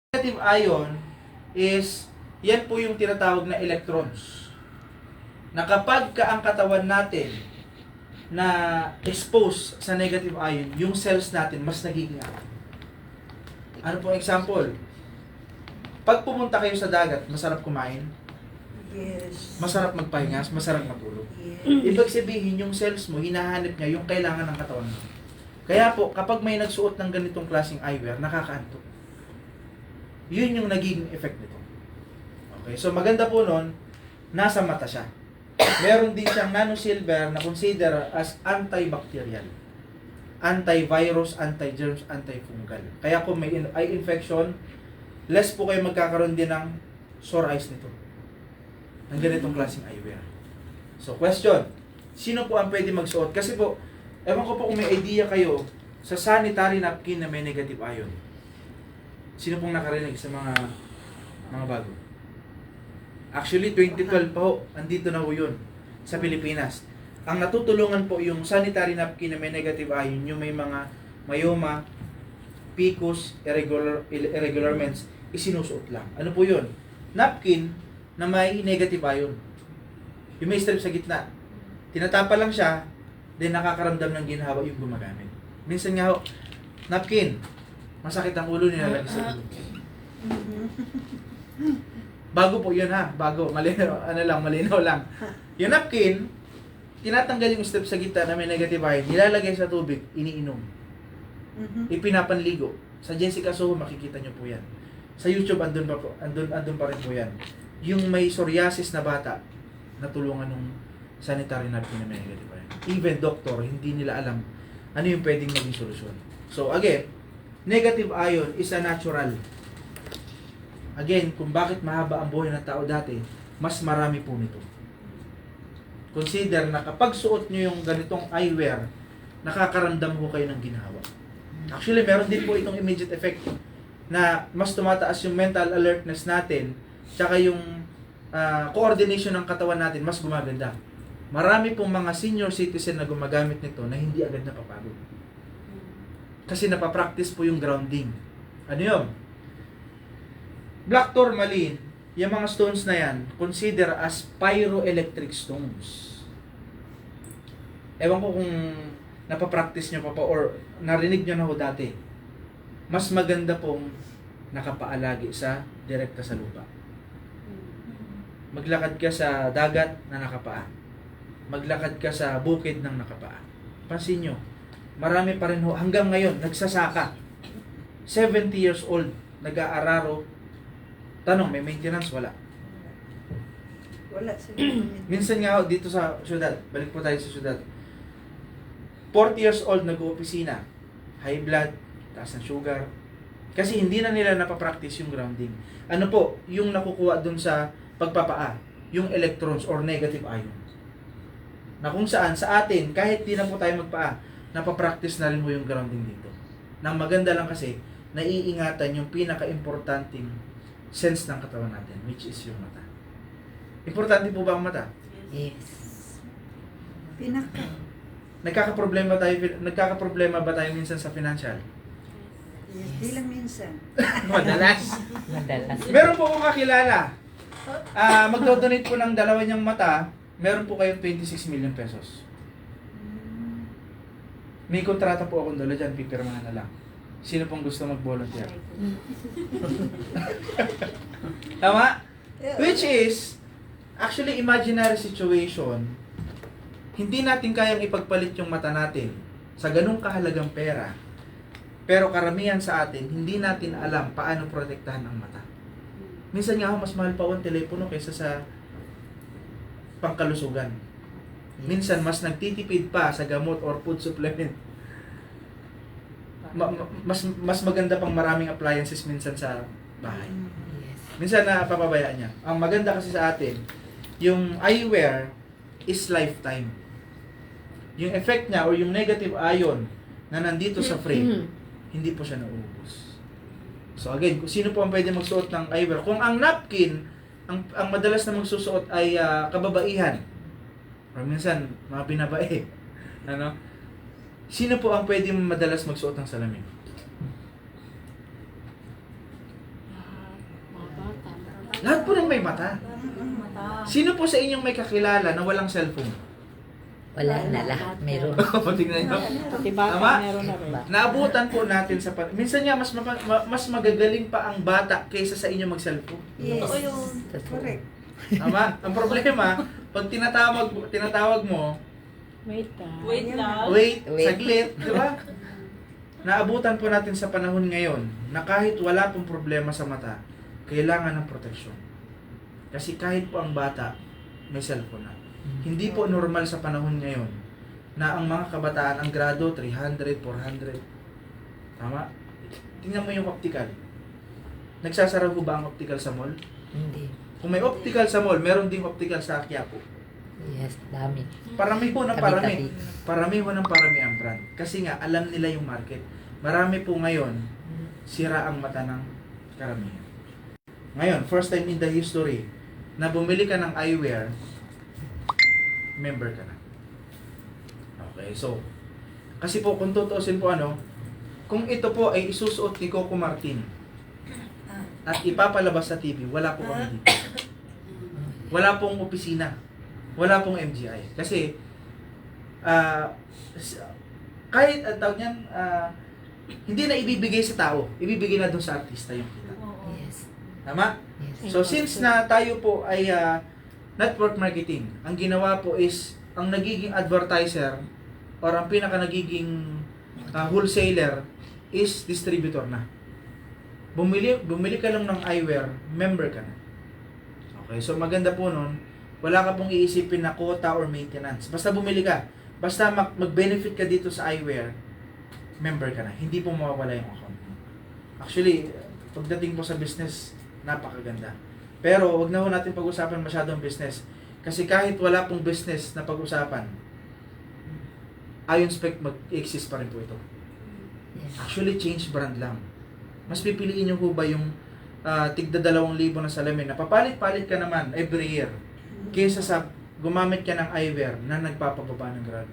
Negative ion is, yan po yung tinatawag na electrons. Na kapag ka ang katawan natin na expose sa negative ion, yung cells natin mas nagiging active. Ano po example? Pag pumunta kayo sa dagat, masarap kumain, Yes. masarap magpahinga, masarap matulog. Yes. Ibig sabihin, yung cells mo, hinahanap niya yung kailangan ng katawan mo. Kaya po, kapag may nagsuot ng ganitong klaseng eyewear, nakakaantok. Yun yung naging effect nito. Okay, so maganda po nun, nasa mata siya. Meron din siyang nano-silver na consider as antibacterial, antivirus, anti-germs, antifungal. Kaya kung may eye infection, less po kayo magkakaroon din ng sore eyes nito. Ng ganitong klaseng eyewear. So question, sino po ang pwede magsuot? Kasi po, ewan ko po kung may idea kayo sa sanitary napkin na may negative ion. Sino pong nakarinig sa mga bago? Actually, 2012 pa ho, andito na ho yun sa Pilipinas. Ang natutulungan po yung sanitary napkin na may negative ion, yung may mga myoma, picos, irregular mens, isinusuot lang. Ano po yun? Napkin na may negative ion. Yung may strip sa gitna. Tinatapa lang siya, then nakakaramdam ng ginhawa yung gumagamit. Minsan nga ho, napkin, masakit ang ulo nilalagay sa ulo. Bago po yun ha, bago, malinaw lang. Yung napkin, tinatanggal yung strip sa gitna na may negative ion, nilalagay sa tubig, iniinom. Ipinapanligo. Sa Jessica Soho, makikita nyo po yan. Sa YouTube, andun pa rin po yan. Yung may psoriasis na bata, natulungan ng sanitary napkin na may negative ion. Even doctor, hindi nila alam ano yung pwedeng maging solusyon. So again, negative ion is a natural. Again, kung bakit mahaba ang buhay ng tao dati, mas marami po nito. Consider na kapag suot nyo yung ganitong eyewear, nakakaramdam ho kayo ng ginhawa. Actually, meron din po itong immediate effect na mas tumataas yung mental alertness natin, tsaka yung coordination ng katawan natin, mas gumaganda. Marami pong mga senior citizen na gumagamit nito na hindi agad napapagod. Kasi napapractice po yung grounding. Ano yun? Black tourmaline, yung mga stones na yan, consider as pyroelectric stones. Ewan ko kung napapractice nyo pa po or narinig nyo na ho dati. Mas maganda pong nakapaalagi sa direkta sa lupa. Maglakad ka sa dagat na nakapaa. Maglakad ka sa bukid ng nakapaa. Pansin nyo, marami pa rin ho, hanggang ngayon, nagsasaka. 70 years old, nag-aararo. Tanong, may maintenance? Wala. Wala sila. Minsan nga ho, dito sa syudad, balik po tayo sa syudad. 40 years old, nag-opisina. High blood, taas ng sugar. Kasi hindi na nila napapractice yung grounding. Ano po, yung nakukuha dun sa pagpapaa, yung electrons or negative ion. Na kung saan, sa atin, kahit di na po tayo magpaa, napapractice na rin mo yung grounding dito. Nang maganda lang kasi, naiingatan yung pinaka-importanting sense ng katawan natin, which is yung mata. Importante po ba ang mata? Yes. Pinaka. Nagkakaproblema ba tayo minsan sa financial? Yes. Di lang minsan. Madalas. Madalas. Meron po akong kakilala. Magdodonate po ng dalawa niyang mata, meron po kayong 26 million pesos. May kontrata po akong dala dyan, pipirmahan na lang. Sino pong gusto mag-volunteer? Tama? Which is, actually, imaginary situation, hindi natin kayang ipagpalit yung mata natin sa ganung kahalagang pera. Pero karamihan sa atin, hindi natin alam paano protektahan ang mata. Minsan nga mas mahal pa ang telepono kaysa sa pangkalusugan. Minsan mas nagtitipid pa sa gamot or food supplement. Mas maganda pang maraming appliances minsan sa bahay. Minsan napapabayaan niya. Ang maganda kasi sa atin, yung eyewear is lifetime. Yung effect niya or yung negative ion na nandito sa frame, hindi po siya nauubos. So again, kung sino po ang pwede magsuot ng eyewear? Kung ang napkin, ang madalas na magsusuot ay kababaihan. Or minsan, mga binabae. Ano? Sino po ang pwede madalas magsuot ng salamin? Lahat po ng may mata. Mata. Sino po sa inyong may kakilala na walang cellphone? Wala na lahat. Meron. Tingnan nyo. Pati bata Tama? meron na rin. Naabutan po natin sa... Minsan nga, mas magagaling pa ang bata kaysa sa inyo mag-cellphone. Yes. Totoo yun. Correct. Tama? Ang problema, pag tinatawag mo, Wait Wait lang. wait, Wait. saglit, di ba? Naabutan po natin sa panahon ngayon na kahit wala pong problema sa mata, kailangan ng proteksyon. Kasi kahit po ang bata, may cellphone na. Hindi po normal sa panahon ngayon na ang mga kabataan ang grado 300, 400. Tama? Tingnan mo yung optical. Nagsasara po ba ang optical sa mall? Hindi. Kung may optical sa mall, meron ding optical sa Quiapo. Yes, dami. Parami po ng parami. Tabi-tabi. Parami po ng parami ang brand. Kasi nga, alam nila yung market. Marami po ngayon, sira ang mata ng karamihan. Ngayon, first time in the history, na bumili ka ng eyewear, member ka na. Okay, so, kasi po, kung tutuusin po kung ito po ay isusuot ni Coco Martin at ipapalabas sa TV, wala po kami dito. Wala pong opisina. Wala pong MGI. Kasi, kahit tawag niyan, hindi na ibibigay sa tao. Ibibigay na doon sa artista yung kita. Oo. Yes. Tama? Yes. So, since na tayo po ay network marketing, ang ginawa po is, ang nagiging advertiser or ang pinaka nagiging wholesaler is distributor na. Bumili ka lang ng eyewear, member ka na. Okay, so maganda po nun, wala ka pong iisipin na quota or maintenance. Basta bumili ka, basta mag-benefit ka dito sa eyewear, member ka na. Hindi po mawawala yung account mo. Actually, pagdating po sa business, napakaganda. Pero wag na ho natin pag-usapan masyadong business. Kasi kahit wala pong business na pag-usapan, ayon spec mag-exist pa rin po ito. Yes. Actually, change brand lang. Mas pipiliin nyo ho ba yung tigda 2,000 na salamin na papalit-palit ka naman every year kaysa sa gumamit ka ng eyewear na nagpapababa ng grado.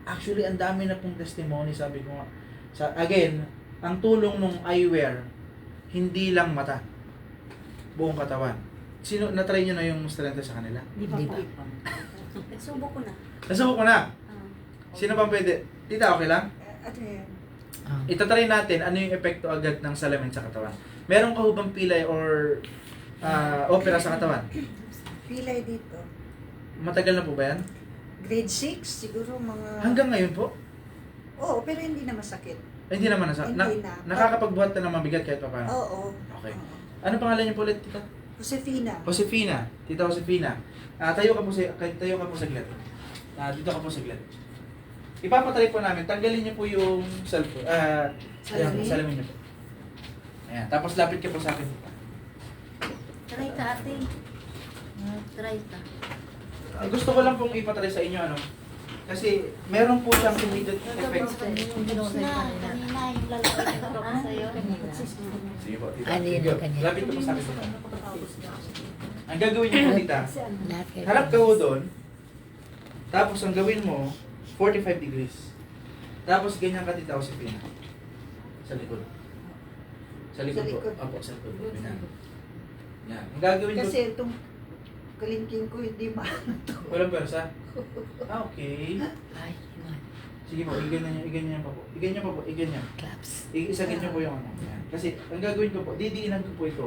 Actually, ang dami na pong testimony, sabi ko nga. Again, ang tulong ng eyewear, hindi lang mata, buong katawan. Sino, na-try nyo na yung Strength sa kanila? Di ba Di pa? ba? Nagsubok ko na. Nasubok ko na. Ah. Sino pa pwede? Tita, okay lang? Ano yan? Itatry natin ano yung epekto agad ng salamin sa katawan. Meron ka hubang pilay or opera sa katawan? Pilay dito. Matagal na po ba yan? Grade 6, siguro mga... Hanggang ngayon po? Oo, pero hindi na masakit. Ay, hindi naman nasa. Hindi na. Nakakapagbuhat na ng mabigat kahit pa paano. Oo. Okay. Oo. Ano pangalan niyo po ulit, tita? Josefina. Josefina. Tita Josefina. Tayo ka po saglit. Dito ka po saglit. Ipapatry po namin. Tanggalin niyo po yung cellphone. Salamin? Salamin niyo po. Ayan. Tapos lapit ka po sa akin. Try ka ate. Try ka. Gusto ko lang pong ipatry sa inyo kasi meron po siyang immediate effect. Kanina yung lalaki na ko sa'yo. Sige po, tita. Ano yun Sige, ang kanya? lapit ka po sa akin. Ang gagawin niyo po, tita, Lahat kayo. harap ka po doon, tapos ang gawin mo, 45 degrees. Tapos ganyan ka, tita Josefina. Sa likod. Sa likod Sa po. likod. Opo, sa likod. Ganyan. Yan. Ang gagawin ko, Kasi itong kalingking ko hindi walang persa. Okay. Ay, yun. Sige po, iganyan pa po. Iganyan pa po, iganyan. Claps. Isagin niyo po yung Yan. Kasi ang gagawin ko po, didiinan ko po ito.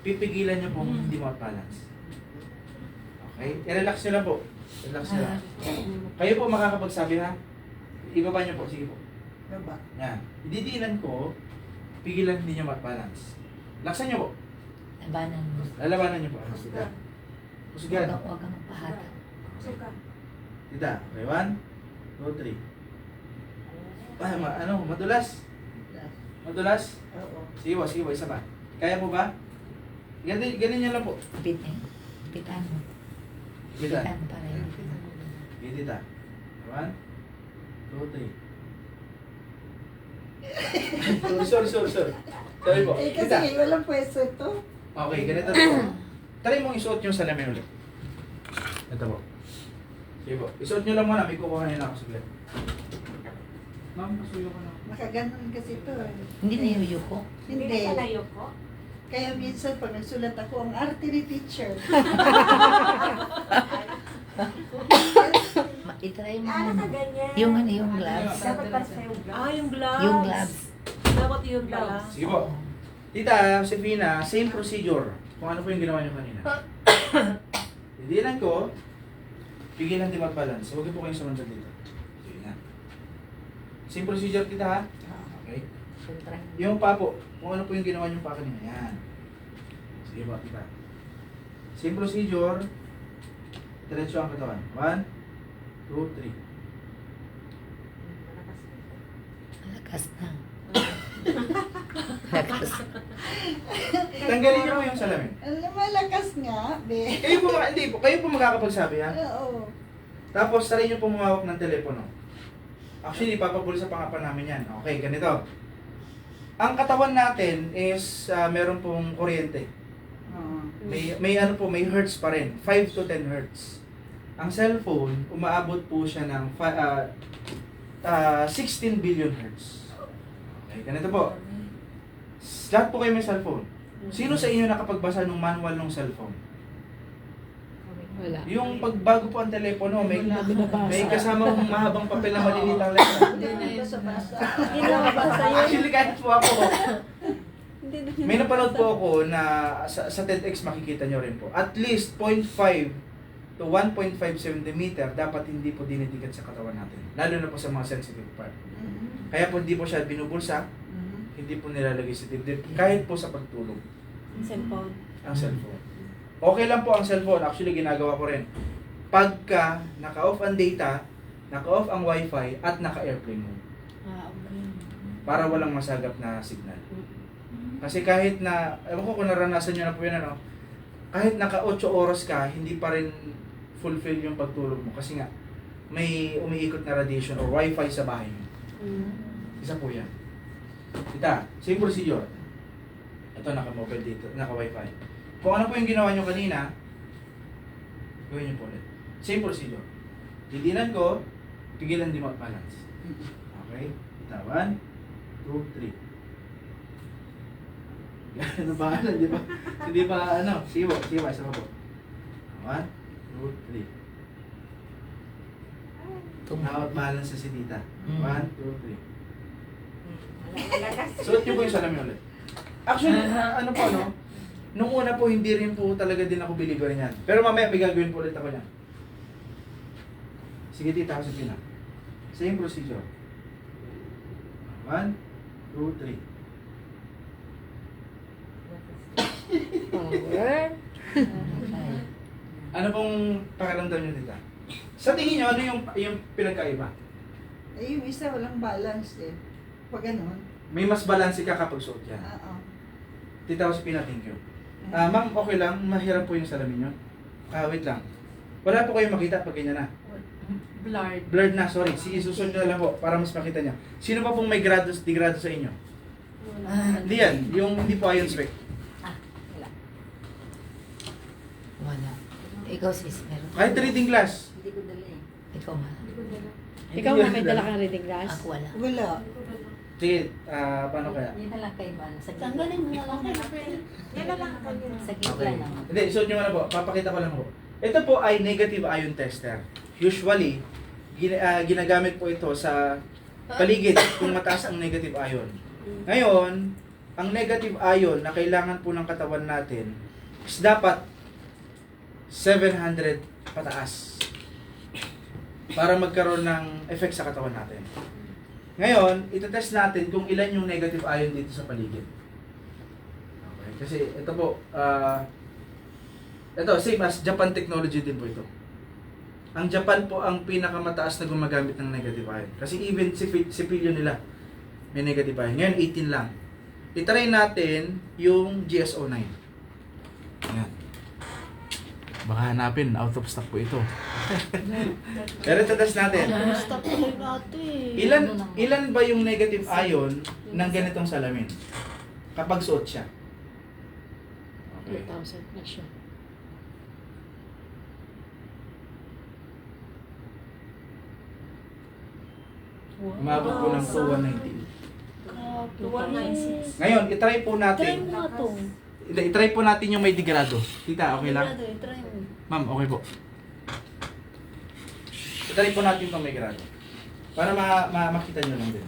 Pipigilan niyo po hindi ma-balance. Okay? I-relax niyo lang po. Relax niyo lang. Kayo po makakapagsabi ha. Ibaba niyo po, sige po. Baba. Yan. Didiinan ko, pigilan hindi niyo ma-balance. Laksan niyo po. Labanan mo. Lalabanan niyo po. Sige. Pusigan. Huwag kang magpahatag. Suka. Tita, okay, 1, 2, 3. Madulas? Madulas? Oo. Sige po, isa pa. Kaya po ba? Ganun niyo lang po. Pitan. Pitan mo. Tita. Pitan para yun. Sige, tita. 1, 2, 3. Sorry. Sorry po. Eh Tita. kasi walang pwesto ito. Okay, ganito po. Try mong isuot yung salamin ulit. Ito po. Sige po. Isuot nyo lang muna. May kukuha nyo na ako saglit. Ma'am, pasuyo ka na. Nakaganon kasi ito eh. Hindi niyuyo ko. Hindi. Palayo ko. Kaya minsan pag nagsulat ako, ang arte ni teacher. Itry mo. Ah, nakaganyan. Yung ano, yung gloves. Dapat para sa'yo gloves. Ah, yung gloves. Yung gloves. Dapat yung pala. Sige po. Tita, Sefina, same procedure. Kung ano po yung ginawa nyo kanina. Didinan ko, pigilan din mag-balance. Huwag po kayong sumunod dito. Sige na. Same procedure, tita ha? Okay. Try. Yung pa po, kung ano po yung ginawa nyo pa kanina. Yan. Sige po, tita. Same procedure. Diretso ang katawan. 1, 2, 3. Lakas na. Lakas. Tanggalin niyo po yung salamin. Alam, malakas nga, be. Kayo po, hindi po, kayo po makakapagsabi ha. Oo. Tapos, try nyo po humawak ng telepono. Actually, ipapabulsa pa nga pa namin yan. Okay, ganito. Ang katawan natin is meron pong kuryente. Oo. May ano po, may hertz pa rin. 5 to 10 hertz. Ang cellphone, umaabot po siya ng 16 billion hertz. Okay, ganito po. Lahat po kayo may cellphone. Sino sa inyo nakapagbasa ng manual ng cellphone? Wala. Yung pagbago po ang telepono, may kasamang mahabang papel na maliliit ang letra. Hindi na basa-basa. Hindi na mabasa yun. Actually, kahit po ako, Hindi na may napanood po ako na sa TEDx makikita nyo rin po. At least 0.5 to 1.5 cm dapat hindi po dinidikit sa katawan natin. Lalo na po sa mga sensitive part. Mhm. Kaya po hindi po siya binubulsa, Mhm. hindi po nilalagay sa dibdib, kahit po sa pagtulog, Yung cellphone. ang cellphone. Okay lang po ang cellphone, actually ginagawa ko rin. Pagka naka-off ang data, naka-off ang wifi, at naka-airplane mode. Ah, okay. Para walang masagap na signal. Kasi kahit na, ewan ko kung naranasan nyo na po yun, ano, kahit naka 8 oras ka, hindi pa rin fulfill yung pagtulog mo. Kasi nga, may umiikot na radiation or wifi sa bahay mo. Isa po yan. Kita, same procedure. Ito, naka-mobile dito, naka-wifi. Kung ano po yung ginawa nyo kanina, gawin nyo po ulit. Same procedure. Didinan ko, pigilan di mag-balance. Okay? Kita, 1, 2, 3. Ano ba? Di ba? Hindi ba, ano? Siwa, isa pa po. 1, 2, 3. Nakapag-balance na si tita. 1, 2, 3. Malakas. Suot nyo po yung salamin ulit. Actually, ano po, no? Nung una po, hindi rin po talaga din ako believer niyan. Pero mamaya may gagawin po ulit ako niyan. Sige tita, kasi pina. Same procedure. 1, 2, 3. Power. Ano pong pakiramdam niyo tita? Sa tingin niyo, ano yung pinagkaiba? Eh, yung isa walang balance eh. Pag ganun. May mas balanse ka kapag suot yan. Oo. Tita, kasi pina, thank you. Ma'am, okay lang. Mahirap po yung salamin nyo. Wait lang. Wala po kayong makita pag ganyan na. Blurred. Blurred na, sorry. Sige, susunod nyo lang po para mas makita niya. Sino pa pong may grados, degrado sa inyo? Hindi yan. Yung hindi po ayon spec. Wala. Ikaw sis, meron. Kahit reading glass. Hindi ko dala eh. Ikaw ma. Ikaw nga may dala kang reading glass? Ako wala. Wala. Sige, paano kaya? Yun na lang kayo man. Sa Tanggalin mo na lang kayo, friend. Yan na lang kanya. Sa gitna Okay. naman. Hindi, suot nyo na po. Papakita ko lang po. Ito po ay negative ion tester. Usually, ginagamit po ito sa paligid kung mataas ang negative ion. Ngayon, ang negative ion na kailangan po ng katawan natin is dapat 700 pataas para magkaroon ng effect sa katawan natin. Ngayon, itetest natin kung ilan yung negative ion dito sa paligid. Okay, kasi ito po, ito, same as Japan technology din po ito. Ang Japan po ang pinakamataas na gumagamit ng negative ion. Kasi even sipilyo nila may negative ion. Ngayon, 18 lang. Itry natin yung GSO9. Ayan. Baka hanapin, out of stock po ito. Pero itetest natin. Stop na kayo natin. Ilan ba yung negative ion ng ganitong salamin? Kapag suot siya. Okay. 2,000 na siya. Umabot po ng 290. Grabe. 2,196. Ngayon, itry po Try natin. mo nga to. I-try po natin yung may degrado. Tita, okay lang? Grado, try mo. Ma'am, okay po. I-try po natin itong may grado. Para makita nyo lang din.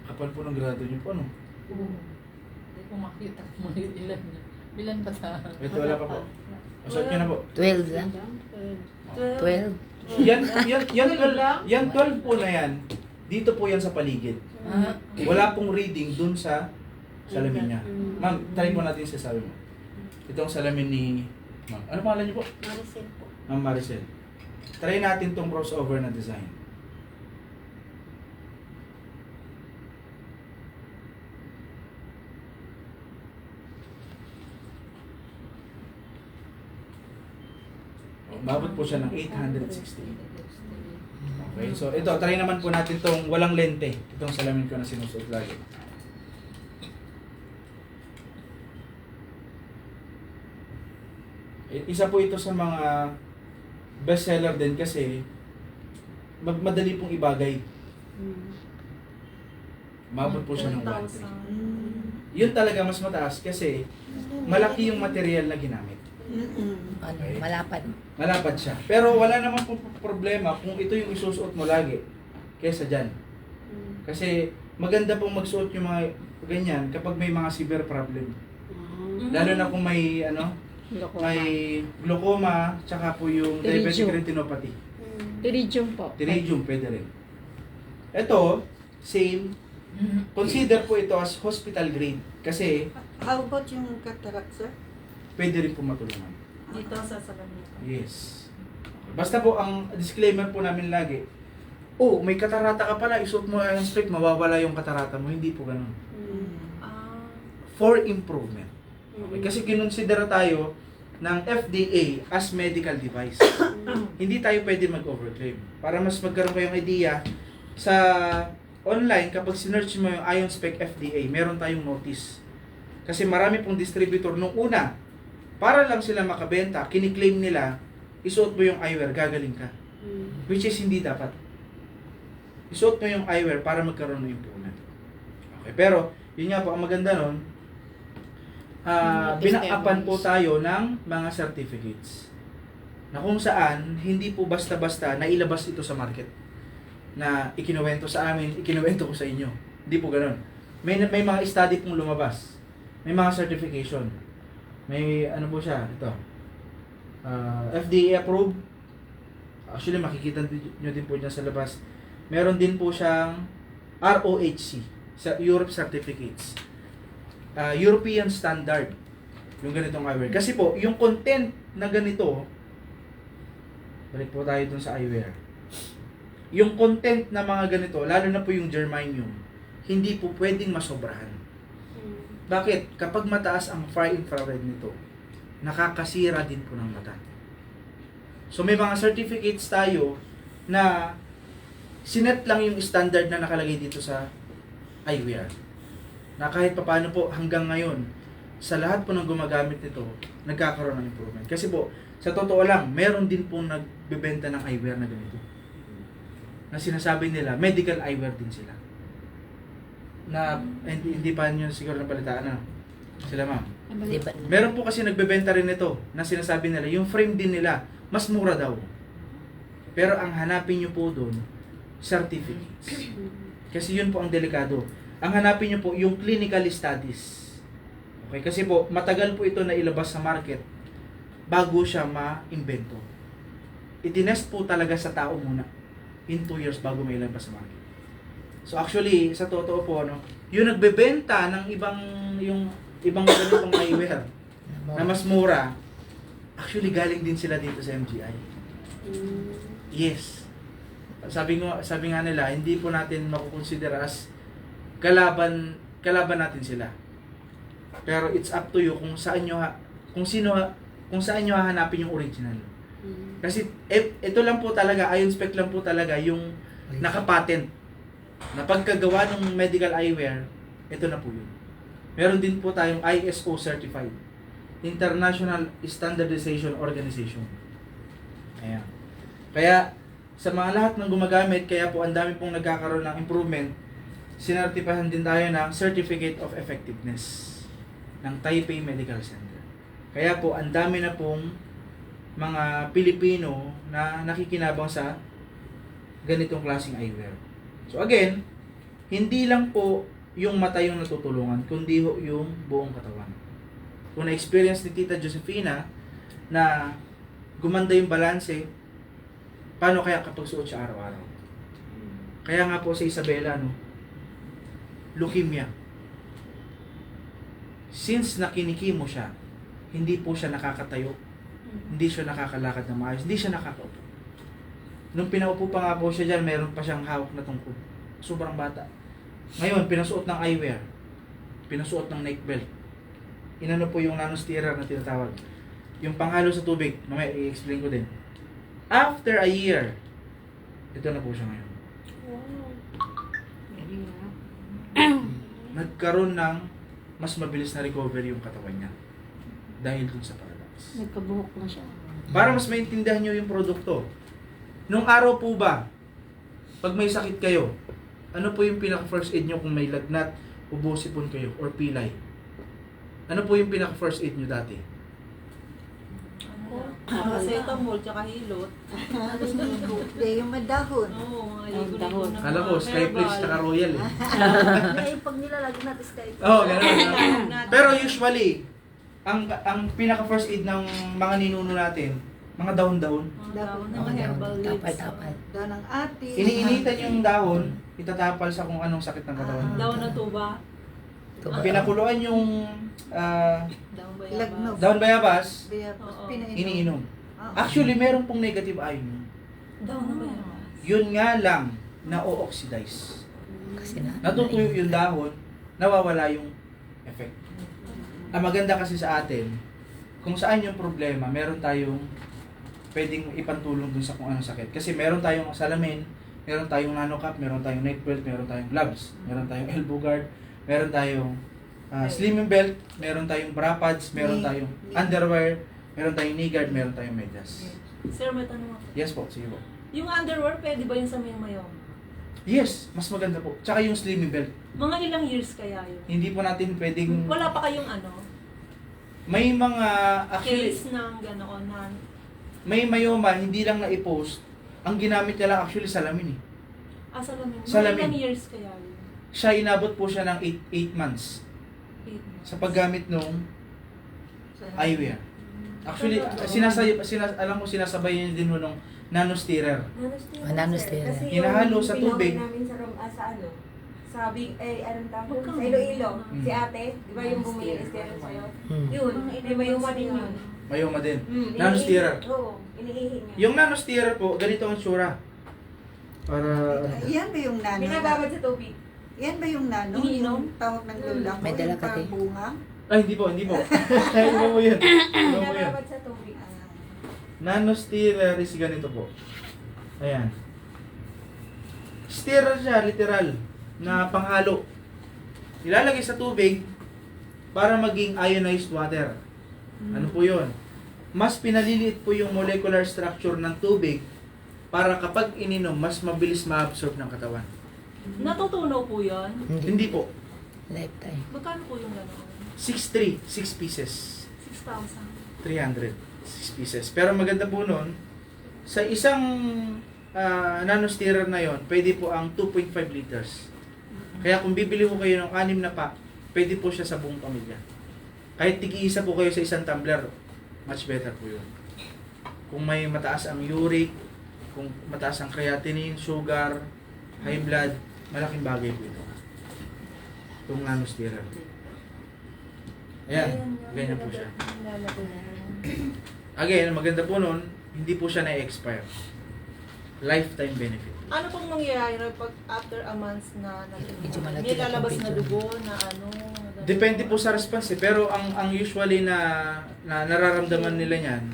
Kapal po ng grado nyo po, ano? Hindi ko makita kung ilan na. Bilan ba sa... Ito, wala pa po. Masot nyo na po. 12 lang. 12. Yan 12 po na yan. Dito po yan sa paligid. Ah, Wala pong reading dun sa salamin niya. Ma'am, try po natin sa sabi mo. Itong salamin ni... Ma'am, ano pangalan niyo po? Maricel po. Ma'am Maricel. Try natin tong crossover na design. Umabot po siya ng 868. Okay, so ito, try naman po natin tong walang lente. Itong salamin ko na sinusuot lagi. Isa po ito sa mga bestseller din kasi madali pong ibagay. Umabot po siya ng 1.3. Yun talaga mas mataas kasi malaki yung material na ginamit. Ano, Okay. malapad. Malapad siya. Pero wala naman pong problema kung ito yung isusuot mo lagi kesa dyan. Kasi maganda pong magsuot yung mga ganyan kapag may mga severe problem. Lalo na kung may may glaucoma, tsaka po yung diabetic Iridium. retinopathy. Iridium po. Pterygium, pwede rin. Ito, same. Consider po ito as hospital grade. Kasi How about yung cataract, sir? pwede rin po matulungan. Dito sa salamin. Yes. Basta po, ang disclaimer po namin lagi, may katarata ka pala, isuot mo ang strict, mawawala yung katarata mo. Hindi po ganun. Ah. For improvement. Okay? Kasi kinonsidera tayo ng FDA as medical device. Hindi tayo pwede mag-overclaim. Para mas magkaroon kayong idea, sa online, kapag sinearch mo yung Ion Spec FDA, meron tayong notice. Kasi marami pong distributor nung una, para lang sila makabenta, kiniklaim nila, isuot mo yung eyewear, gagaling ka. Which is hindi dapat. Isuot mo yung eyewear para magkaroon ng improvement. Okay, pero, yun nga po, ang maganda nun, binakapan po tayo ng mga certificates. Na kung saan, hindi po basta-basta na ilabas ito sa market. Na ikinuwento sa amin, ikinuwento ko sa inyo. Hindi po ganun. May mga study pong lumabas. May mga certification. May ano po siya, ito. FDA approved. Actually, makikita nyo din po dyan sa labas. Meron din po siyang ROHC, sa Europe Certificates. European standard yung ganitong eyewear. Kasi po, yung content na ganito, balik po tayo dun sa eyewear. Yung content na mga ganito, lalo na po yung germanium, hindi po pwedeng masobrahan. Bakit? Kapag mataas ang far infrared nito, nakakasira din po ng mata. So may mga certificates tayo na sinet lang yung standard na nakalagay dito sa eyewear. Na kahit papaano po hanggang ngayon, sa lahat po ng gumagamit nito, nagkakaroon ng improvement. Kasi po, sa totoo lang, meron din pong nagbebenta ng eyewear na ganito. Na sinasabi nila, medical eyewear din sila. Na hindi pa nyo siguro napalitaan na sila, ma'am. Diba? Meron po kasi nagbebenta rin ito na sinasabi nila, yung frame din nila, mas mura daw. Pero ang hanapin nyo po doon, certificates. Kasi yun po ang delikado. Ang hanapin nyo po, yung clinical studies. Okay, kasi po, matagal po ito na ilabas sa market bago siya ma-invento. Itinest po talaga sa tao muna in 2 years bago may ilabas sa market. So actually, sa totoo po, yung nagbebenta ng ibang ganitong eyewear na mas mura, actually galing din sila dito sa MGI. Yes. Sabi nga nila, hindi po natin makukonsider as kalaban natin sila. Pero it's up to you kung saan nyo hahanapin yung original. Kasi ito lang po talaga, Ion Spec lang po talaga yung nakapatent na pagkagawa ng medical eyewear, ito na po yun. Meron din po tayong ISO certified, International Standardization Organization. Ayan. Kaya sa mga lahat ng gumagamit, kaya po ang dami pong nagkakaroon ng improvement sinertipahan din tayo ng Certificate of Effectiveness ng Taipei Medical Center. Kaya po, ang dami na pong mga Pilipino na nakikinabang sa ganitong klaseng eyewear. So again, hindi lang po yung mata yung natutulungan, kundi yung buong katawan. Kung na-experience ni Tita Josefina na gumanda yung balanse, paano kaya kapag suot siya araw-araw? Kaya nga po sa Isabela, leukemia. Since nakinikimo siya, hindi po siya nakakatayo, hindi siya nakakalakad na maayos, hindi siya nakakaupo. Nung pinaupo pa nga po siya dyan, meron pa siyang hawak na tungkod. Sobrang bata. Ngayon, pinasuot ng eyewear, pinasuot ng neck belt. Inano po yung nanosterer na tinatawag. Yung panghalo sa tubig, mamaya i-explain ko din. After a year, ito na po siya ngayon. Nagkaroon ng mas mabilis na recovery yung katawan niya. Dahil dun sa Paradox. Nagkabuhok na siya. Para mas maintindihan nyo yung produkto. Nung araw po ba, pag may sakit kayo, ano po yung pinaka-first aid nyo kung may lagnat, ubo, sipon kayo, or pilay? Ano po yung pinaka-first aid nyo dati? Paracetamol, tsaka hilot. Hindi, yung madahon. Oo, mga Ang ligo-ligo dahon. na Kala ko, Skyflix, tsaka Royal eh. Ngayon, pag nilalagyan natin sky. Oo, ganun. Pero usually, ang pinaka-first aid ng mga ninuno natin, mga dahon-dahon. Mga dahon ng mga herbal leaves. Tapal-tapal. Daw ng ati. Iniinitan yung dahon, itatapal sa kung anong sakit ng katawan. Dahon ng tuba. Pinakuluan yung Dahon Lagnog. bayabas. dahon bayabas, Oo. iniinom. Ah. Actually, meron pong negative ion yun. Dahon ng bayabas. Yun nga lang, na-o-oxidize. Kasi Natutuyo yung dahon, nawawala yung effect. Ang maganda kasi sa atin, kung saan yung problema, meron tayong pwedeng ipantulong dun sa kung anong sakit. Kasi meron tayong salamin, meron tayong nano-cap, meron tayong neck belt, meron tayong gloves, meron tayong elbow guard, meron tayong slimming belt, meron tayong bra pads, meron tayong underwear, meron tayong knee guard, meron tayong medyas. Sir, may tanong ako. Yes po, sige po. Yung underwear, pwede ba yun sa may mayo? Yes, mas maganda po. Tsaka yung slimming belt. Mga ilang years kaya yun? Hindi po natin pwedeng... Wala pa kayong May mga... Actually, case ng ganoon na may mayoma, hindi lang na-post. Ang ginamit niya lang actually salamin eh. salamin. Salamin. Mga ilang years kaya yun? Siya inabot po siya ng 8 months 8 months. sa paggamit nung eyewear. Actually, alam ko sinasabay niya din nung nanosterer. Nanosterer. Kasi Hinahalo yung sa pinauwi tubig. namin sa, sa ano, sa big, anong tawag? Magkano? Sa Iloilo. Mm. Si ate, di ba yung bumili ng steroid sa'yo? Hmm. Yun, may mayuma din yun. Mayoma din. Mm, Nanosterer. Oo, iniihi niya. Yung nanosterer po, ganito ang tsura. Para... Yan ba yung nano? Binababad sa tubig. Yan ba yung nano? Iniinom? Yung tawag ng lola ko? May dala yung ka, parang te. bunga? Ay, hindi po. Iba mo yun. Iba mo yun. Binababad sa tubig. Nanosterer is ganito po. Ayan. Sterer siya, literal, na panghalo. Ilalagay sa tubig para maging ionized water. Ano po yun? Mas pinaliliit po yung molecular structure ng tubig para kapag ininom, mas mabilis ma-absorb ng katawan. Natutunaw po yun? Hindi po. Lifetime. Magkano po yung ganoon? 6.3, 6 pieces. 6,000. 300, 6 pieces. Pero maganda po nun, sa isang nanosterer na yon, pwede po ang 2.5 liters. Kaya kung bibili ko kayo ng 6 na pack, pwede po siya sa buong pamilya. Kahit tigi-isa po kayo sa isang tumbler, much better po yun. Kung may mataas ang uric, kung mataas ang creatinine, sugar, high blood, malaking bagay po ito. Itong nanosterer. Ayan, ganyan po siya. Again, ang maganda po nun, hindi po siya na-expire. Lifetime benefit. Ano pong mangyayari pag after a month na Medyo malaki may lalabas ang na picture. dugo na ano? Depende po sa response eh. Pero ang usually na nararamdaman nila niyan,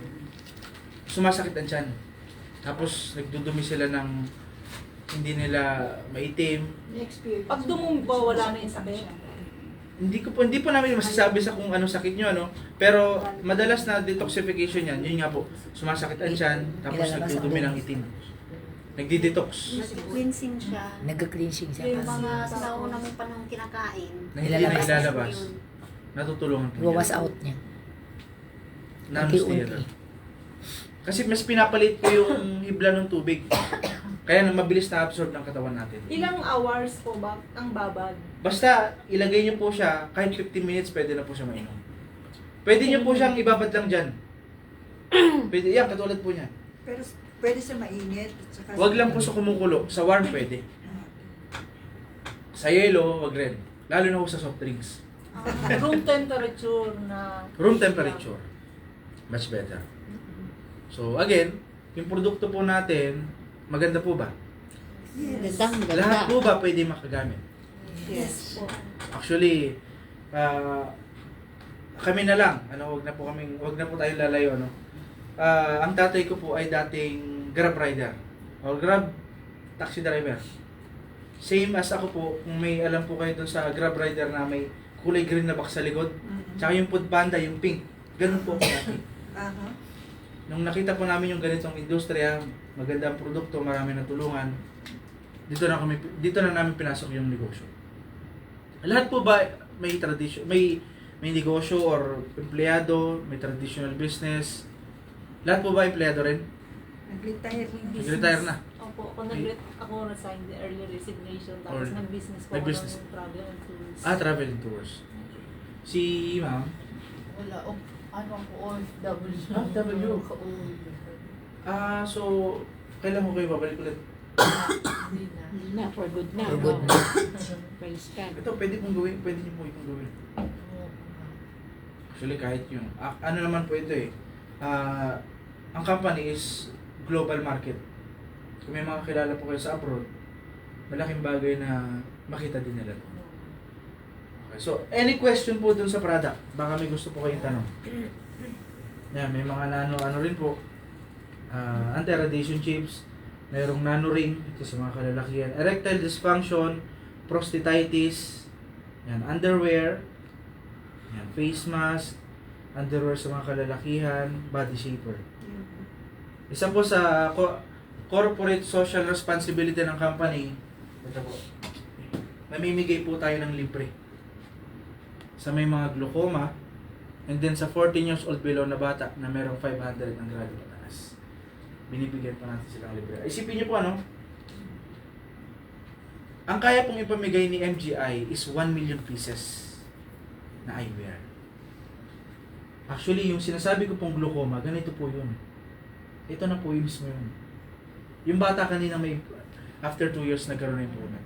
sumasakit ang tiyan. Tapos nagdudumi sila ng hindi nila maitim. Pag dumumba, wala na yung sakit. Hindi po namin masasabi sa kung anong sakit nyo, ano. Pero madalas na detoxification yan, yun nga po, sumasakit ang tiyan, tapos Ilalabas ang nagdudumi ng dumi. itim. Nagdi-detox. Nag-cleansing siya. Nag-cleansing siya. Yung Parang mga nauna mong panahon kinakain. Na hindi na Nilalabas. ilalabas. Yun. Natutulungan po iwawas niya. out niya. Non-sterile. Unti-unti. Kasi mas pinapalit ko yung hibla ng tubig. Kaya na mabilis na absorb ng katawan natin. Ilang hours po ba ang babad? Basta ilagay niyo po siya, kahit 15 minutes pwede na po siya mainom. Pwede niyo po siyang ibabad lang dyan. Pwede, yan, katulad po niya. Pero pwede siya mainit. At saka Wag lang po sa kumukulo. Sa warm pwede. Sa yellow, wag red. Lalo na po sa soft drinks. Room temperature na... Room temperature. Much better. So again, yung produkto po natin, maganda po ba? Yes. Lahat po ba pwede makagamit? Yes. Actually, kami na lang. Wag na po tayong lalayo, no. Ang tatay ko po ay dating Grab rider or Grab taxi driver. Same as ako po, kung may alam po kayo dun sa Grab rider na may kulay green na box sa likod, tsaka yung food panda, yung pink. Ganun po ako dati. Aha. Nung nakita po namin yung ganitong industriya, magandang produkto, marami na tulungan, dito na namin pinasok yung negosyo. Lahat po ba may tradition, may negosyo or empleyado, may traditional business? Lahat po ba empleyado rin? Nag-retire rin. Nag-retire na. Opo, ako resign the early resignation. Tapos Or- nag-business po nag-business. ako ng travel and tours. Travel and tours. Si ma'am, Wala. Ano ako, OFW. OFW. Ka-OFW. so, kailan mo kayo babalik ulit? Hindi na. Na, for good na. For good na. Praise God. Ito, pwede niyo po itong gawin. Actually, kahit yun. Ano naman po ito eh. Ang company is global market. Kung may mga kilala po kayo sa abroad, malaking bagay na makita din nila. Okay, so, any question po dun sa product? Baka may gusto po kayong tanong. Yan, may mga ano rin po. Anti-radiation chips. Mayroong nano ring. Ito sa mga kalalakihan. Erectile dysfunction. Prostatitis. Yan, underwear. Yan, face mask. Underwear sa mga kalalakihan. Body shaper. Isa po sa corporate social responsibility ng company, ito po, namimigay po tayo ng libre sa may mga glaucoma, and then sa 14 years old below na bata na merong 500 ang grado pataas. Binibigyan pa natin silang libre. Isipin niyo po ang kaya pong ipamigay ni MGI is 1 million pieces na eyewear. Actually, yung sinasabi ko pong glaucoma, ganito po yun. Ito na po yung mismo yun. Yung bata kanina may after 2 years nagkaroon ng improvement.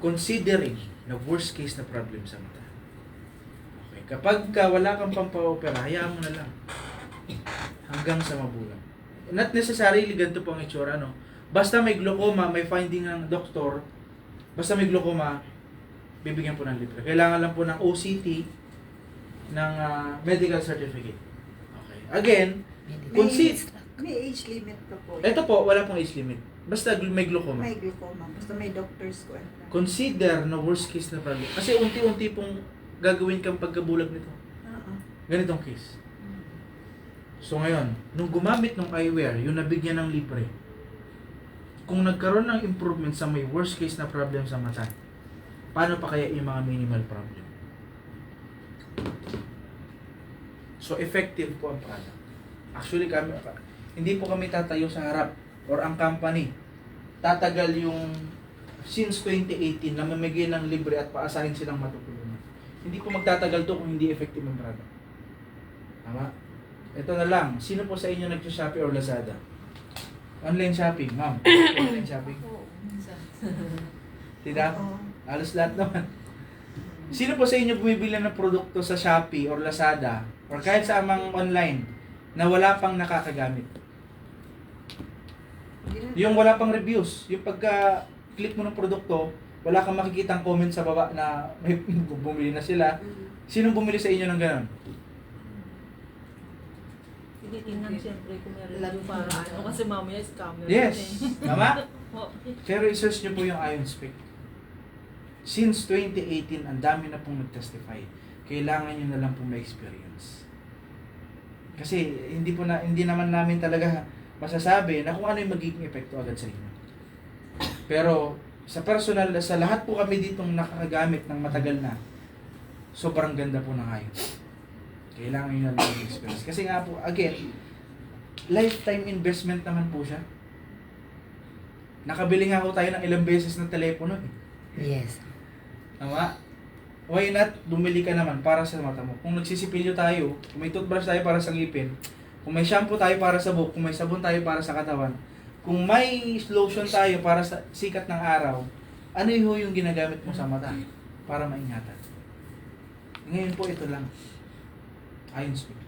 Considering na worst case na problem sa mata. Okay, kapag wala kang pampaopera, hayaan mo na lang. Hanggang sa mabulang. Not necessarily ganito po ang itsura, no? Basta may glaucoma, may finding ng doktor, basta may glaucoma, bibigyan po ng libre. Kailangan lang po ng OCT ng medical certificate. Okay. Again, May age limit pa po. ito po, wala pong age limit. Basta may glaucoma. May glaucoma. Basta may doctor's kwenta. Consider na worst case na problem. Kasi unti-unti pong gagawin kang pagkabulag nito. Ganitong case. So ngayon, nung gumamit ng eyewear, yung nabigyan ng libre, kung nagkaroon ng improvement sa may worst case na problem sa mata, paano pa kaya yung mga minimal problem? So effective po ang product. Actually, hindi po kami tatayo sa harap or ang company. Tatagal yung since 2018 na mamigay ng libre at paasahin silang matutulungan. Hindi po magtatagal to kung hindi effective ang product. Tama? Ito na lang. Sino po sa inyo nag-Shopee or Lazada? Online shopping, ma'am. Online shopping. Tida? Halos lahat naman. Sino po sa inyo bumibili ng produkto sa Shopee or Lazada or kahit sa amang online na wala pang nakakagamit? Yung wala pang reviews, yung pagka-click mo ng produkto, wala kang makikitang comment sa baba na may bumili na sila. Sinong bumili sa inyo ng gano'n? Hindi tingnan siyempre kung meron yung para ano. Kasi mamaya scammer. Yes. Tama? Oo. Pero i-search nyo po yung Ion Spec. Since 2018, ang dami na pong nag-testify. Kailangan nyo na lang pong ma-experience. Kasi hindi naman namin talaga masasabi na kung ano yung magiging epekto agad sa inyo. Pero sa personal, sa lahat po kami ditong nakakagamit ng matagal na, sobrang ganda po ng ayos. Kailangan nyo na lang experience. Kasi nga po, again, lifetime investment naman po siya. Nakabili nga po tayo ng ilang beses ng telepono. Yes. Tama? Why not, bumili ka naman para sa mata mo. Kung nagsisipilyo tayo, kung may toothbrush tayo para sa ngipin, kung may shampoo tayo para sa buhok, kung may sabon tayo para sa katawan, kung may lotion tayo para sa sikat ng araw, ano yung ginagamit mo sa mata para maingatan? Ngayon po ito lang. Iron Speed.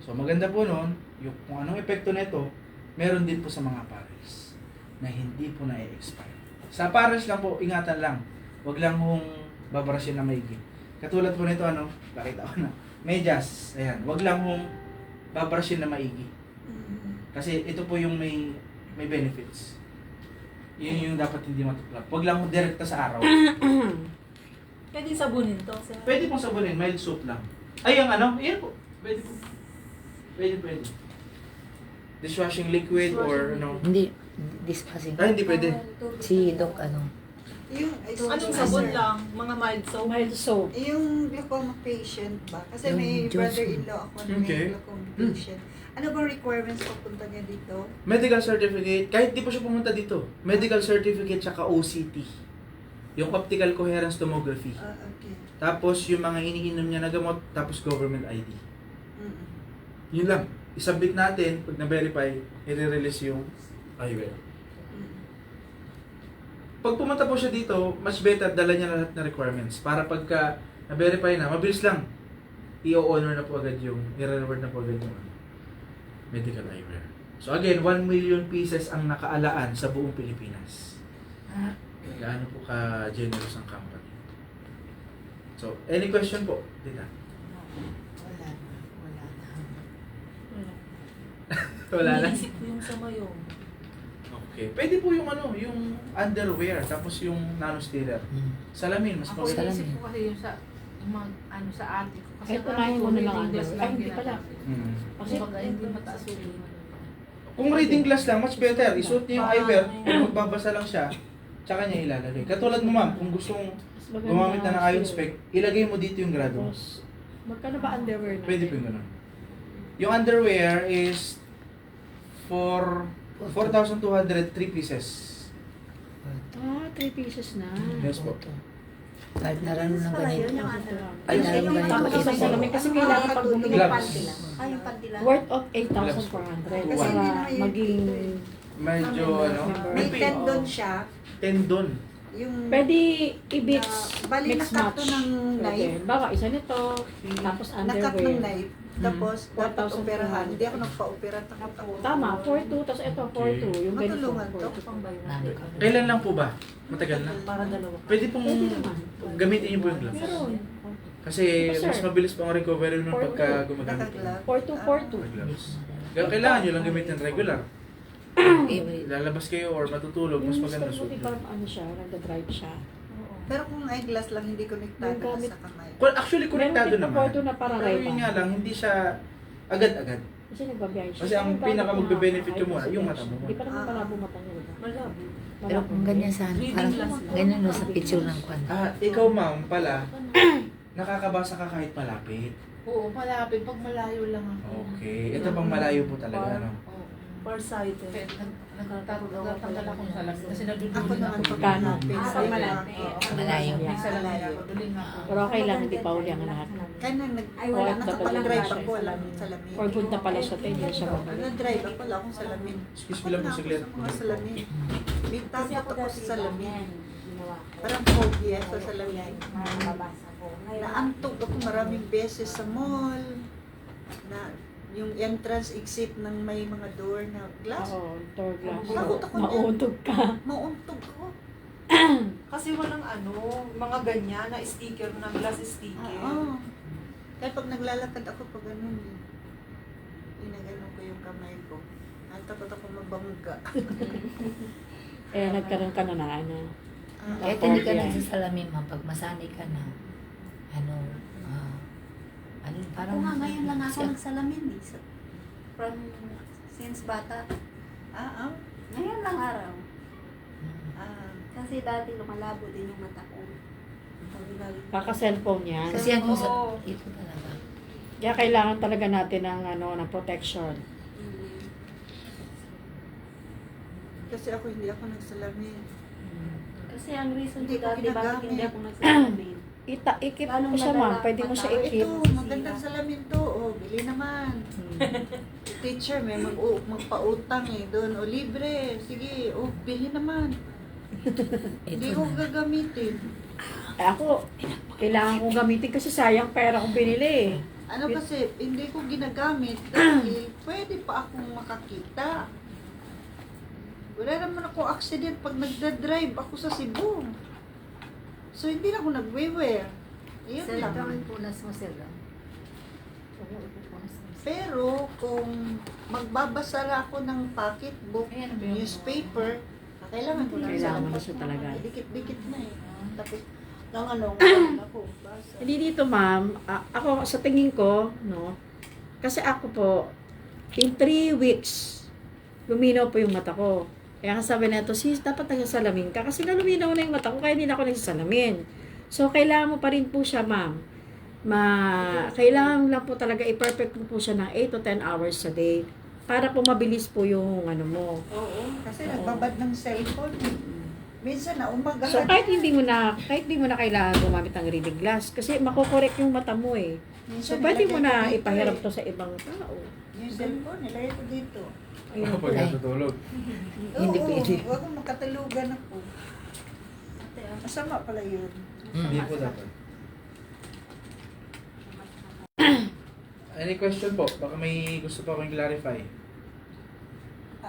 So maganda po nun, yung kung anong epekto nito, meron din po sa mga apparels na hindi po na-expire. Sa apparels lang po, ingatan lang. Huwag lang hong babrashin na maigi. Katulad po nito, bakit ako na, medyas, ayan, huwag lang hong babrashin na maigi. Kasi ito po yung may benefits. Yun yung dapat hindi matuklap. Huwag lang hong direkta sa araw. Pwede sabunin to, sir. Pwede pong sabunin, mild soap lang. Ay, yung yan po. Pwede po. Pwede. Dishwashing liquid or Hindi, discussing. hindi pwede. Si Doc, Yung, Anong sabon lang? Mga mild soap? Mild soap. Yung glaucoma patient ba? Kasi Yung may Johnson. brother-in-law ako na Okay. may glaucoma patient. Ano bang requirements papunta niya dito? Medical certificate, kahit di po siya pumunta dito. Medical certificate tsaka OCT. Yung optical coherence tomography. Okay. Tapos yung mga iniinom niya na gamot, tapos government ID. Mm. Yun lang. I-submit natin, pag na-verify, i-release yung eyewear. Pag pumunta po siya dito, mas better dala niya lahat na requirements para pagka na-verify na, mabilis lang. I-honor na po agad yung, i-reward na po agad yung medical eyewear. So again, 1 million pieces ang nakaalaan sa buong Pilipinas. Gaano po ka-generous ang company. So, any question po? Dita? Wala na. Iniisip ko yung sa mayong. Okay. Pwede po yung yung underwear, tapos yung nano-stealer. Salamin, mas Ako maganda. inisip ko kasi yung sa sa ate ko. Kasi Ay, unahin mo na lang reading glass underwear. lang Ay, hindi pala. Mm. Kasi baga hindi mataas ulo. Kung reading glass lang, much better. Isuot niyo yung eyewear, kung magbabasa lang siya, tsaka niya ilalagay. Katulad mo ma'am, kung gustong Mas maganda gumamit na ng iron sir. spec, ilagay mo dito yung grado. Tapos, magkano ba underwear na? Pwede po yung ganun. Yung underwear is for 4,200, 3 pieces. 3 pieces na. Yes po. Kahit naroon ng Pala yun, ganito. yung ano. Ay, naroon ng Tapos ganito. sa salamin kasi kailangan pag bumili Gloves. panty lang. Ay, yung panty lang. worth of 8,400 Kasi para may- maging Medyo May may tendon siya. tendon. Yung pwede i-mix, bali mix nakat to match. ng knife. Bawa isa nito, tapos Nakat ng underwear. knife. Tapos, dapat 4,200. operahan. Hindi ako nagpa-opera. Takot ako. Tama, 4,2, tapos ito 4,2. Yung ganito, Matulungan to. 4,2. Pang bayo Nano natin. ka. Kailan lang po ba? Matagal na. Para dalawa. Pwede pong Pwede naman. gamitin niyo po yung gloves. Meron. Kasi Sir. mas mabilis pa ang recovery nun pagka gumagamit. Nakaglove. 4,2, 4,2. ng gloves. Kaya kailangan nyo lang gamitin regular. Every Lalabas kayo or matutulog, mas Yung maganda Mr. Woody suot. parang ano siya, nagda-drive siya. Pero kung eyeglass lang, hindi konektado Yung gamit- sa kamay. Actually, konektado Meron din naman. 4,2 na para Pero yun Ray-Ban. nga lang, hindi siya agad-agad. Kasi nagbabiyahe siya. Kasi ang Yung pinaka gamit magbe-benefit niya, ko muna, yung mata mo. Hindi pa naman malabo mata niya, diba? Malabo. Pero kung ganyan sana, parang ganyan no, sa picture ng kwan. Ikaw ma'am pala, nakakabasa ka kahit malapit. Oo, malapit. Pag malayo lang ako. Okay. Ito pang malayo po talaga, ano? Oo. Farsighted. Nagtatanggal ako ng salamin kasi Ako naduduling naman ako. pag Kano? Malayo. May salamin ako, duling ako. Pero okay lang, hindi pa uli ang lahat. Kaya nang Ay, wala. nakapag-drive ako, wala akong salamin. For good na pala siya, tayo hindi siya babalik. Nag-drive ako, wala akong salamin. Excuse me lang po saglit. Ako sa salamin. May Kasi takot ako ako dati sa salamin. ginawa ko. Parang phobia sa salamin. Mababasa ko. Ngayon, Naantog ako maraming beses sa mall. Na yung entrance exit ng may mga door na glass. Oo, door glass. Takot ako dyan. Mauntog ka. Mauntog ako. Kasi walang mga ganyan na sticker na glass sticker. Oo. Kaya pag naglalakad ako pag ganun, inaganon ko yung kamay ko. Natakot ako magbangga. Eh, nagkaroon ka na na, ano. Kahit hindi ka nagsasalamin, ma'am, pag masanay ka na, parang... Ako nga ngayon lang ako siya- nagsalamin eh. From since bata. Ah, Ngayon lang araw. Kasi dati lumalabo din yung mata ko. Kaka-cellphone yan. Kasi ang usap, Oo. ito talaga. Kaya kailangan talaga natin ng protection. Kasi ako hindi ako nagsalamin. Kasi ang reason Hindi ko ko dati bakit ginagamit. hindi ako nagsalamin. Ikip Lalong mo siya, ma'am. nadala Pwede mo pa siya tayo. ikip. Ito, magandang salamin to. Oh, bili naman. Teacher, may magpautang doon. O, libre. Sige, bili naman. Hindi Ito ko na. gagamitin. Ako, kailangan kong gamitin kasi sayang pera kong binili. Ano kasi, hindi ko ginagamit dahil pwede pa akong makakita. Wala naman ako accident pag nagda-drive ako sa Cebu. So, hindi na ako nagwe-wear. Yun Sir, lang. ito ang punas mo, sir. Pero, kung magbabasa ako ng pocketbook, Ayan, ba yung- newspaper, kailangan ko lang Kailangan sa mo na siya talaga. Dikit-dikit na eh. Tapos, lang ako, basa. Hindi dito, ma'am. Ako, sa tingin ko, no, kasi ako po, in 3 weeks, luminaw po yung mata ko. Kaya nga sabi na ito, sis, dapat nagsasalamin ka. Kasi naluminaw na yung mata ko, kaya hindi na ako nagsasalamin. So, kailangan mo pa rin po siya, ma'am. Kailangan lang po talaga i-perfect mo po siya ng 8 to 10 hours a day. Para po mabilis po yung ano mo. Oo, kasi nagbabad ng cellphone. Minsan na umagahan. So, kahit hindi mo na kailangan gumamit ng reading glass. Kasi makokorek yung mata mo eh. So, Minsan pwede mo nilagay ko na dito ipahiram eh. to sa ibang tao. Yung cellphone, nilagay ko dito. Ayun po. Pag natutulog. Hindi pwede. Huwag kong makatulugan ako. Masama pala yun. Hindi po dapat. Any question po? Baka may gusto pa akong clarify.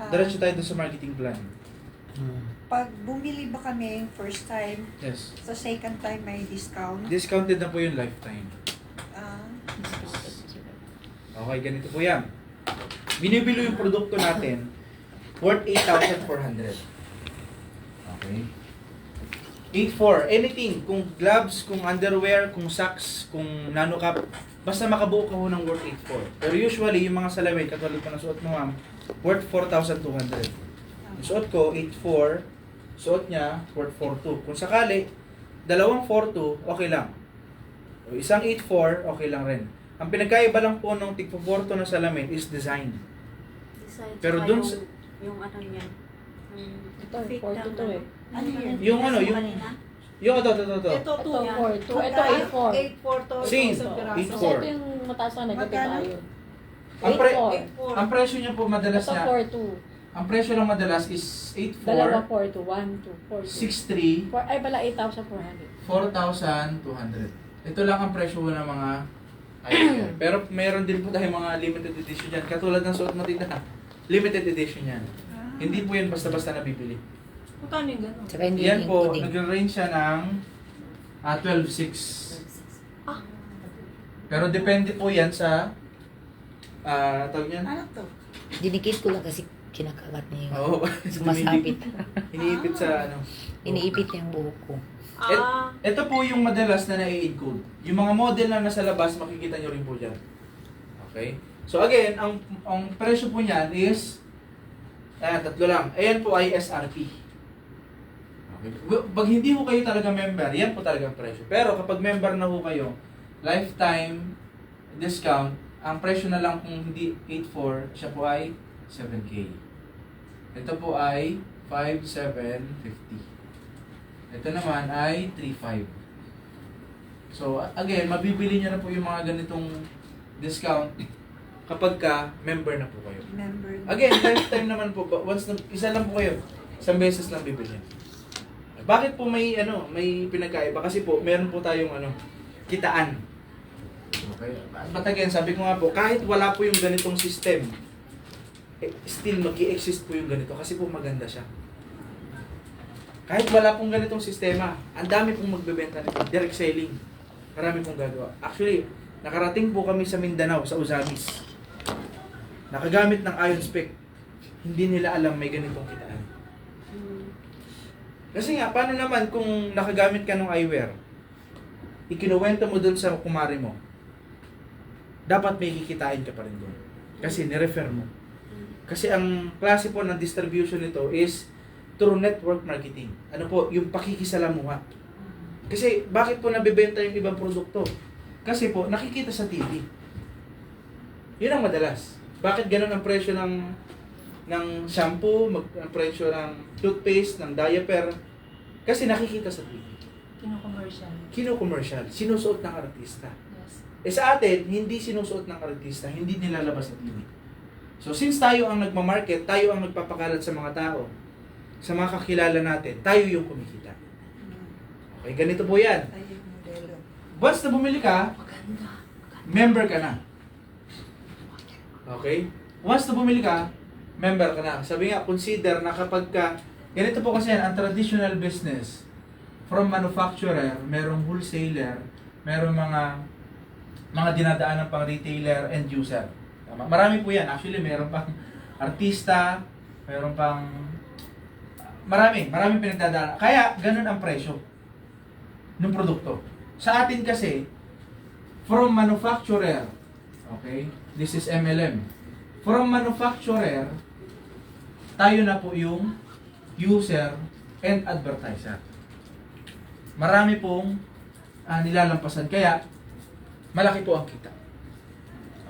Diretso tayo doon sa marketing plan. Pag bumili ba kami first time, Yes. sa second time may discount? Discounted na po yung lifetime. Ah, Okay, ganito po yan. Binibilo yung produkto natin worth 8,400. Okay. 8,400. Anything. Kung gloves, kung underwear, kung socks, kung nano cap, basta makabuo ka ho ng worth 8,400. Pero usually, yung mga salamin, katulad ko na suot mo ma'am, worth 4,200. Yung suot ko, 8,400. Suot niya, worth 4,200. Kung sakali, dalawang 4,200, okay lang. O isang 8,400, okay lang rin. Ang pinagkaiba lang po ng tigpo 4,200 na salamin is design. Besides, Pero saka dun yung ano niya. Ito, 4 to eh. ano yun? Yung ano, yung... Yung ito. Ito, 2 yan. 4 to. Ito, 8-4. 8-4 to. Sing, isang piraso. 8-4. Kasi ito yung mataas na negative Magkano? iron. Ang, pre, 8-4. ang presyo niya po madalas Ito na... 4-2. Ang presyo lang madalas is Dalawa 8,400, 4-2. 1-2. 4-2. 6,300, Ay pala, 8,400. 4,200. Ito lang ang presyo ng mga eyewear. Pero meron din po tayong mga limited edition yan. Katulad ng suot mo tita. Limited edition yan. Hindi po yan basta-basta nabibili. Magkano yung gano'n? Tsaka hindi Yan yung po, pudding. nag-range siya ng 12,600. Pero depende po yan sa... tawag yan? Ano to? Dinikit ko lang kasi kinakagat niya yung Oo. sumasabit. Iniipit sa ano. Iniipit niya yung buhok ko. Ito po yung madalas na na-encode. Yung mga model na nasa labas, makikita nyo rin po dyan. Okay? So again, ang presyo po niyan is, tatlo lang. Ayan po ay SRP. Okay. Pag hindi ho kayo talaga member, yan po talaga ang presyo. Pero kapag member na ho kayo, lifetime discount, ang presyo na lang kung hindi 8,400, siya po ay 7K. Ito po ay 5,750. Ito naman ay 3,500. So, again, mabibili nyo na po yung mga ganitong discount kapag ka member na po kayo. Member. Again, lifetime naman po. Once na, isa lang po kayo. Isang beses lang bibili. Bakit po may pinagkaiba? Kasi po, meron po tayong kitaan. Okay. But again, sabi ko nga po, kahit wala po yung ganitong system, still mag-i-exist po yung ganito kasi po maganda siya. Kahit wala pong ganitong sistema, ang dami pong magbebenta nito. Direct selling. Marami pong gagawa. Actually, nakarating po kami sa Mindanao, sa Uzamis. Nakagamit ng Ion Spec. Hindi nila alam may ganitong kitaan. Kasi nga, paano naman kung nakagamit ka ng eyewear, ikinuwento mo dun sa kumari mo, dapat may kikitain ka pa rin dun. Kasi nirefer mo. Kasi ang klase po ng distribution nito is through network marketing. Ano po? Yung pakikisalamuha. Kasi bakit po nabibenta yung ibang produkto? Kasi po, nakikita sa TV. Yun ang madalas. Bakit ganun ang presyo ng shampoo, ang presyo ng toothpaste, ng diaper? Kasi nakikita sa TV. Kino-commercial. Kino-commercial. Sinusuot ng artista. Yes. Eh sa atin, hindi sinusuot ng artista, hindi nilalabas sa TV. So since tayo ang nagmamarket, tayo ang nagpapakalat sa mga tao, sa mga kakilala natin, tayo yung kumikita. Okay, ganito po yan. Ay, yung modelo. Once na bumili ka, member ka na. Okay? Once na bumili ka, member ka na. Sabi nga, consider na kapag ka, ganito po kasi yan, ang traditional business, from manufacturer, merong wholesaler, merong mga dinadaanan pang retailer and user. Tama? Marami po yan. Actually, meron pang artista, meron pang maraming pinagdadaanan. Kaya, ganun ang presyo ng produkto. Sa atin kasi, from manufacturer, okay, this is MLM. From manufacturer, tayo na po yung user and advertiser. Marami pong nilalampasan. Kaya, malaki po ang kita.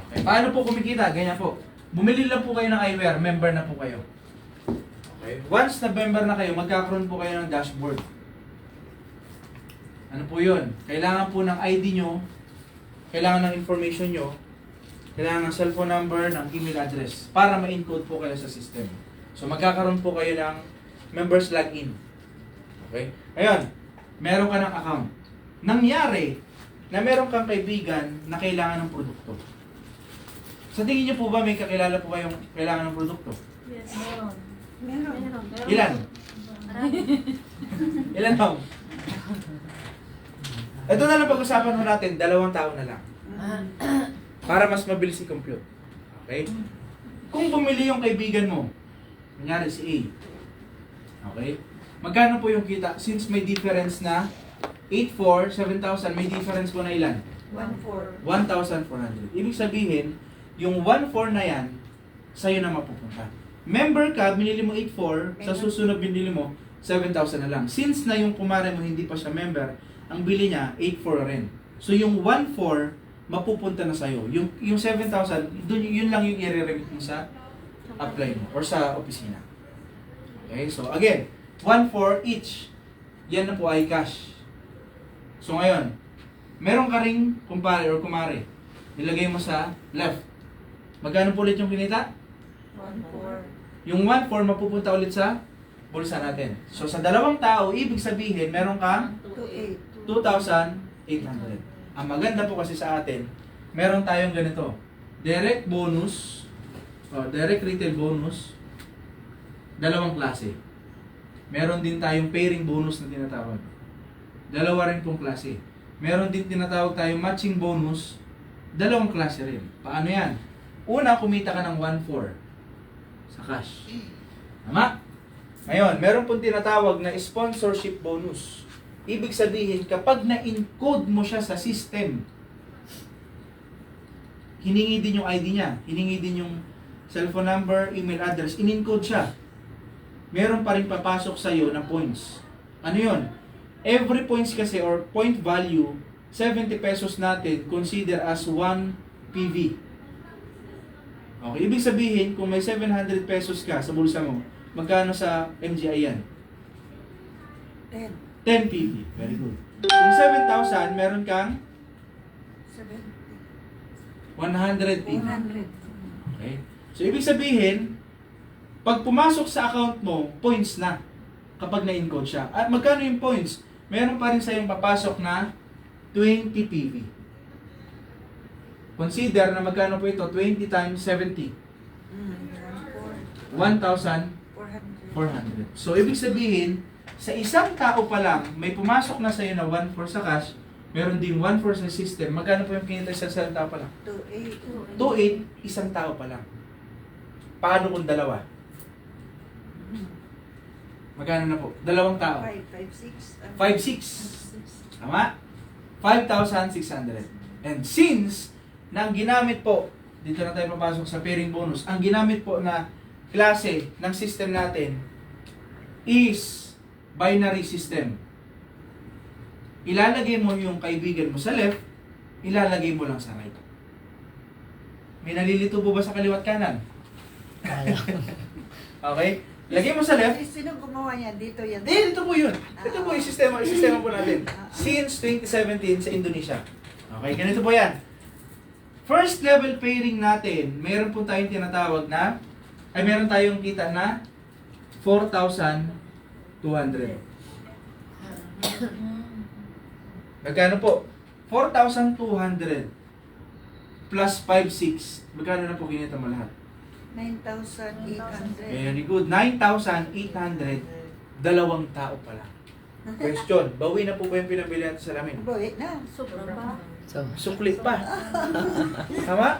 Okay. Paano po kumikita? Ganyan po. Bumili lang po kayo ng eyewear, member na po kayo. Okay. Once na member na kayo, magkakaroon po kayo ng dashboard. Ano po yun? Kailangan po ng ID nyo, kailangan ng information nyo, kailangan ng cellphone number, ng email address, para ma-encode po kayo sa system. So, magkakaroon po kayo ng members login. Okay? Ngayon, meron ka ng account. Nangyari na meron kang kaibigan na kailangan ng produkto. Sa tingin niyo po ba may kakilala po kayong kailangan ng produkto? Yes. Meron. Meron. Ilan? Ilan daw? Ito na lang pag-usapan mo natin, 2 tao na lang. Para mas mabilis i-compute. Okay? Kung bumili yung kaibigan mo, kunyari si A. Okay? Magkano po yung kita? Since may difference na 8,400, 7,000, may difference po na ilan? 1,400. 1,400. Ibig sabihin, yung 1,400 na yan, sa'yo na mapupunta. Member ka, binili mo 8,400, sa susunod binili mo, 7,000 na lang. Since na yung kumare mo hindi pa siya member, ang bili niya, 8,400 rin. So yung 1,400, mapupunta na sa'yo. Yung 7,000, yun lang yung i-remit mo sa apply mo or sa opisina. Okay, so again, 1,400 each. Yan na po ay cash. So ngayon, meron ka ring kumpare or kumare. Nilagay mo sa left. Magkano po ulit yung kinita? 1,400. Yung 1,400 mapupunta ulit sa bulsa natin. So sa 2 tao, ibig sabihin, meron kang 2,800. 2,800. Ang maganda po kasi sa atin, meron tayong ganito. Direct bonus, direct retail bonus, 2 klase. Meron din tayong pairing bonus na tinatawag. 2 rin pong klase. Meron din tinatawag tayong matching bonus, 2 klase rin. Paano yan? Una, kumita ka ng 1,400 sa cash. Tama? Ngayon, meron pong tinatawag na sponsorship bonus. Ibig sabihin, kapag na-encode mo siya sa system, hiningi din yung ID niya, hiningi din yung cellphone number, email address, in-encode siya. Meron pa rin papasok sa'yo na points. Ano yun? Every points kasi or point value, 70 pesos natin, consider as 1 PV. Okay, ibig sabihin, kung may 700 pesos ka sa bulsa mo, magkano sa MGI yan? 10. 10 PV. Very good. Kung 7,000, meron kang 100 PV. 100. Okay? So, ibig sabihin, pag pumasok sa account mo, points na kapag na-encode siya. At magkano yung points? Meron pa rin sa'yong papasok na 20 PV. Consider na magkano po ito? 20 times 70. 1,400. 400. So, ibig sabihin, sa isang tao pa lang, may pumasok na sa'yo na 1,400 sa cash, meron din 1,400 sa system. Magkano po yung kinita sa isang tao pa lang? 2,800. 2,800, isang tao pa lang. Paano kung 2? Magkano na po? 2 tao. 5,600. 5,600. Tama? 5,600. And since, na ang ginamit po, dito na tayo papasok sa pairing bonus, ang ginamit po na klase ng system natin is binary system. Ilalagay mo yung kaibigan mo sa left, ilalagay mo lang sa right. May nalilito po ba sa kaliwat kanan? Wala. Okay? Lagay mo sa left. Sino gumawa niya? Dito yan. Dito po yun. Ito po yung sistema po natin. Since 2017 sa Indonesia. Okay, ganito po yan. First level pairing natin, meron po tayong tinatawag na, meron tayong kita na 4,200. Magkano po? 4,200 plus 5,600. Magkano na po kinita mo lahat? 9,800. Very good. 9,800. Dalawang tao pala. Question, bawi na po ba yung pinabili natin sa lamin? Boy, na. Sobra pa. So, Sukli pa. Tama?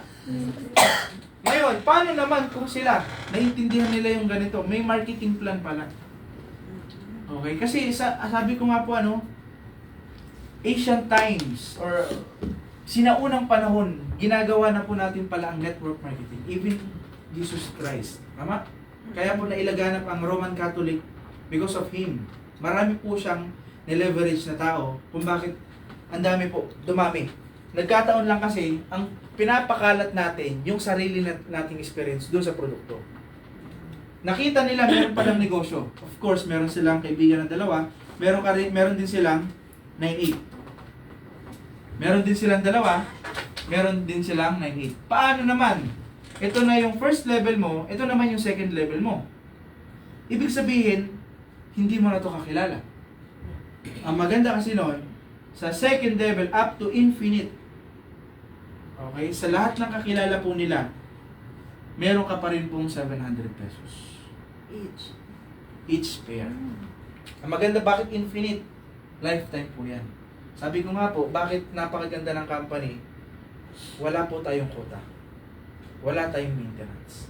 Ngayon, paano naman kung sila naiintindihan nila yung ganito? May marketing plan pala. Okay, kasi sabi ko nga po Asian Times or sinaunang panahon, ginagawa na po natin pala ang network marketing. Even Jesus Christ. Tama? Kaya po nailaganap ang Roman Catholic because of him. Marami po siyang nileverage na tao kung bakit ang dami po, dumami. Nagkataon lang kasi, ang pinapakalat natin yung sarili nating experience doon sa produkto. Nakita nila meron palang negosyo. Of course, meron silang kaibigan na dalawa. Meron din silang 9-8. Meron din silang dalawa. Meron din silang 9-8. Paano naman? Ito na yung first level mo, ito naman yung second level mo. Ibig sabihin, hindi mo na ito kakilala. Ang maganda kasi noon, sa second level up to infinite. Okay? Sa lahat ng kakilala po nila, meron ka pa rin pong 700 pesos. Each pair. Ang maganda, bakit infinite? Lifetime po yan. Sabi ko nga po, bakit napakaganda ng company? Wala po tayong quota. Wala tayong maintenance.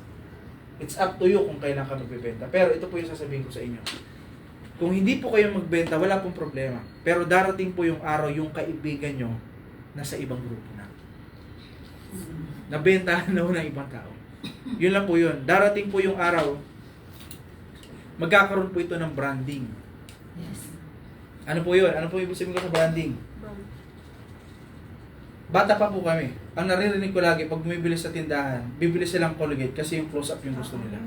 It's up to you kung kailan ka magbebenta. Pero ito po yung sasabihin ko sa inyo. Kung hindi po kayo magbenta, wala pong problema. Pero darating po yung araw, yung kaibigan nyo nasa ibang grupo na. Nabentahan na ho ng ibang tao. Yun lang po yun. Darating po yung araw, magkakaroon po ito ng branding. yes. Ano po yun? Ano po ibig sabihin ko sa branding? Bata pa po kami. Ang naririnig ko lagi, pag bumibili sa tindahan, bibili silang Colgate kasi yung close-up yung gusto nila.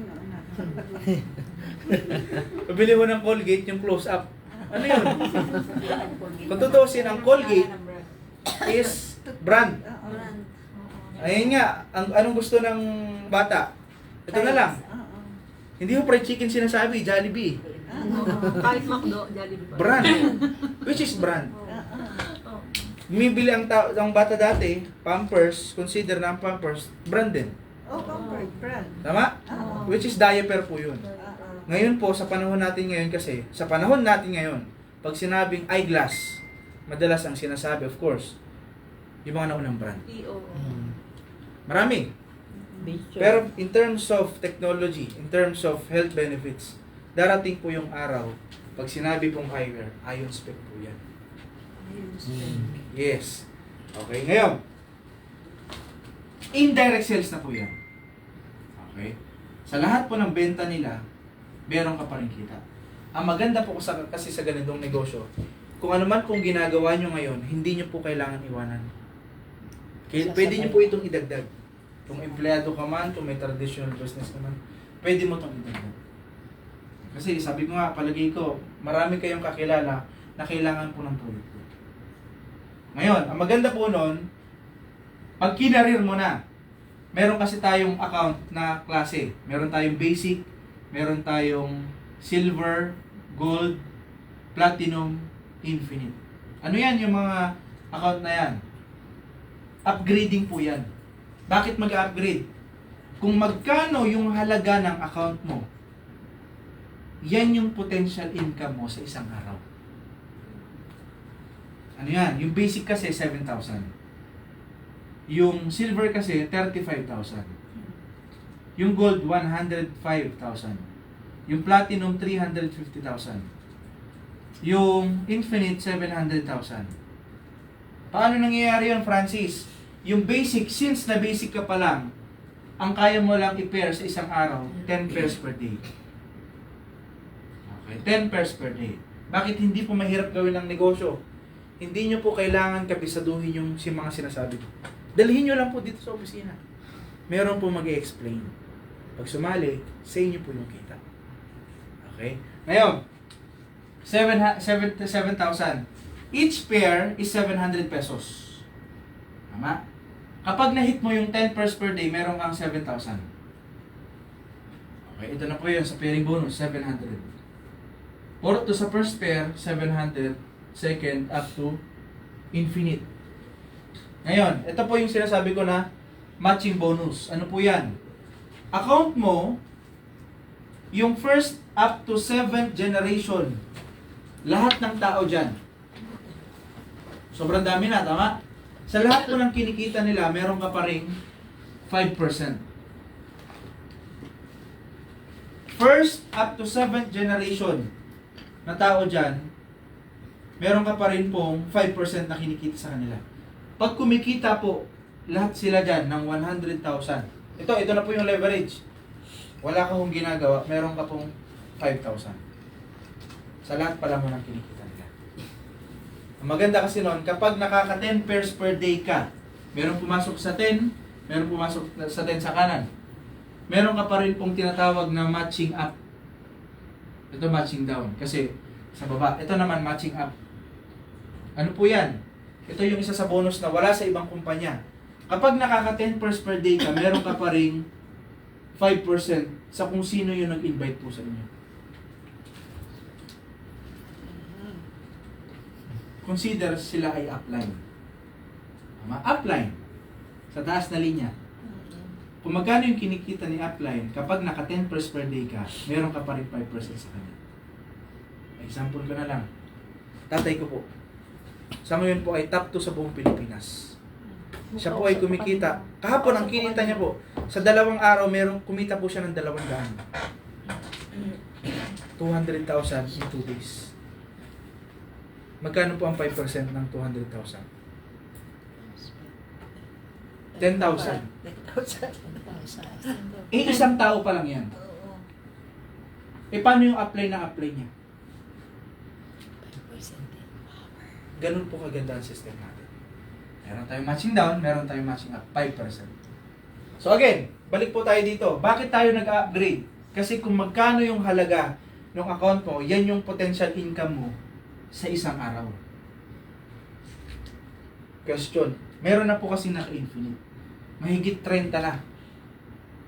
Pabili mo ng Colgate, yung close-up. Ano yun? Kung tutusin, ang Colgate is brand. Ayun nga, anong gusto ng bata? Ito na lang. Hindi mo fried chicken sinasabi, Jollibee. Kahit McDo, Jollibee pa. Brand. Which is brand. Bumibili ang bata dati, Pampers, consider na ang Pampers, brand din. comfort brand. Tama? Which is diaper po yun. Ngayon po, sa panahon natin ngayon kasi, pag sinabing eyeglass, madalas ang sinasabi, of course, yung mga naunang brand. EO. Marami. Pero in terms of technology, in terms of health benefits, darating po yung araw, pag sinabi pong eyewear, ion spec po yan. Yes. Okay, ngayon, indirect sales na po yan. Okay? Sa lahat po ng benta nila, meron ka pa rin kita. Ang maganda po kasi sa ganitong negosyo, kung ano man pong ginagawa nyo ngayon, hindi nyo po kailangan iwanan. Pwede nyo po itong idagdag. Kung empleyado ka man, kung may traditional business ka man, pwede mo itong idagdag. Kasi sabi ko nga, palagay ko, marami kayong kakilala na kailangan po ng produkto. Ngayon, ang maganda po nun, pag kinarir mo na, meron kasi tayong account na klase. Meron tayong basic, meron tayong silver, gold, platinum, infinite. Ano yan yung mga account na yan? Upgrading po yan. Bakit mag-upgrade? Kung magkano yung halaga ng account mo, yan yung potential income mo sa isang araw. Ano yan? Yung basic kasi 7,000. Yung silver kasi 35,000. Yung gold 105,000. Yung platinum 350,000. Yung infinite 700,000. Paano nangyayari yun, Francis? Yung basic, since na basic ka pa lang, ang kaya mo lang i-pair sa isang araw, 10 pairs per day. Okay? Okay, 10 pairs per day. Bakit hindi po mahirap gawin ng negosyo? Hindi nyo po kailangan kabisaduhin yung mga sinasabi ko. Dalhin nyo lang po dito sa opisina. Meron po mag-i-explain. Pag sumali, sa inyo po yung kita. Okay? Ngayon, 7,000. Each pair is 700 pesos. Tama? Kapag na-hit mo yung 10 pairs per day, meron kang 7,000. Okay, ito na po yun sa pairing bonus, 700. Or to sa first pair, 700. Second, up to infinite. Ngayon, ito po yung sinasabi ko na matching bonus. Ano po yan? Account mo yung first up to 7th generation. Lahat ng tao dyan. Sobrang dami na, tama? Sa lahat po ng kinikita nila, meron ka pa ring 5%. First up to 7th generation na tao dyan, meron ka pa rin pong 5% na kinikita sa kanila. Pag kumikita po, lahat sila dyan ng 100,000. Ito na po yung leverage. Wala ka pong ginagawa, meron ka pong 5,000. Sa lahat pala mo ng kinikita nila. Ang maganda kasi nun, kapag nakaka 10 pairs per day ka, meron pumasok sa 10, meron pumasok sa 10 sa kanan. Meron ka pa rin pong tinatawag na matching up. Ito matching down. Kasi sa baba, ito naman matching up. Ano po yan? Ito yung isa sa bonus na wala sa ibang kumpanya. Kapag nakaka 10 pairs per day ka, meron ka pa ring 5% sa kung sino yung nag-invite po sa inyo. Consider sila ay upline. Tama? Upline. Sa taas na linya. Kung magkano yung kinikita ni upline, kapag naka 10 pairs per day ka, meron ka pa rin 5% sa kanya. Example ko na lang. Tatay ko po. Sa ngayon po ay top 2 sa buong Pilipinas. Siya po ay kumikita. Kahapon ang kinita niya po, sa 2 araw, kumita po siya ng 200. 200,000 in 2 days. Magkano po ang 5% ng 200,000? 10,000. Isang tao pa lang yan. Paano yung apply na apply niya? Ganun po kaganda ang system natin. Meron tayong matching down, meron tayong matching up, 5%. So again, balik po tayo dito. Bakit tayo nag-upgrade? Kasi kung magkano yung halaga ng account mo, yan yung potential income mo sa isang araw. Question, meron na po kasi naka-infinite. Mahigit 30 na.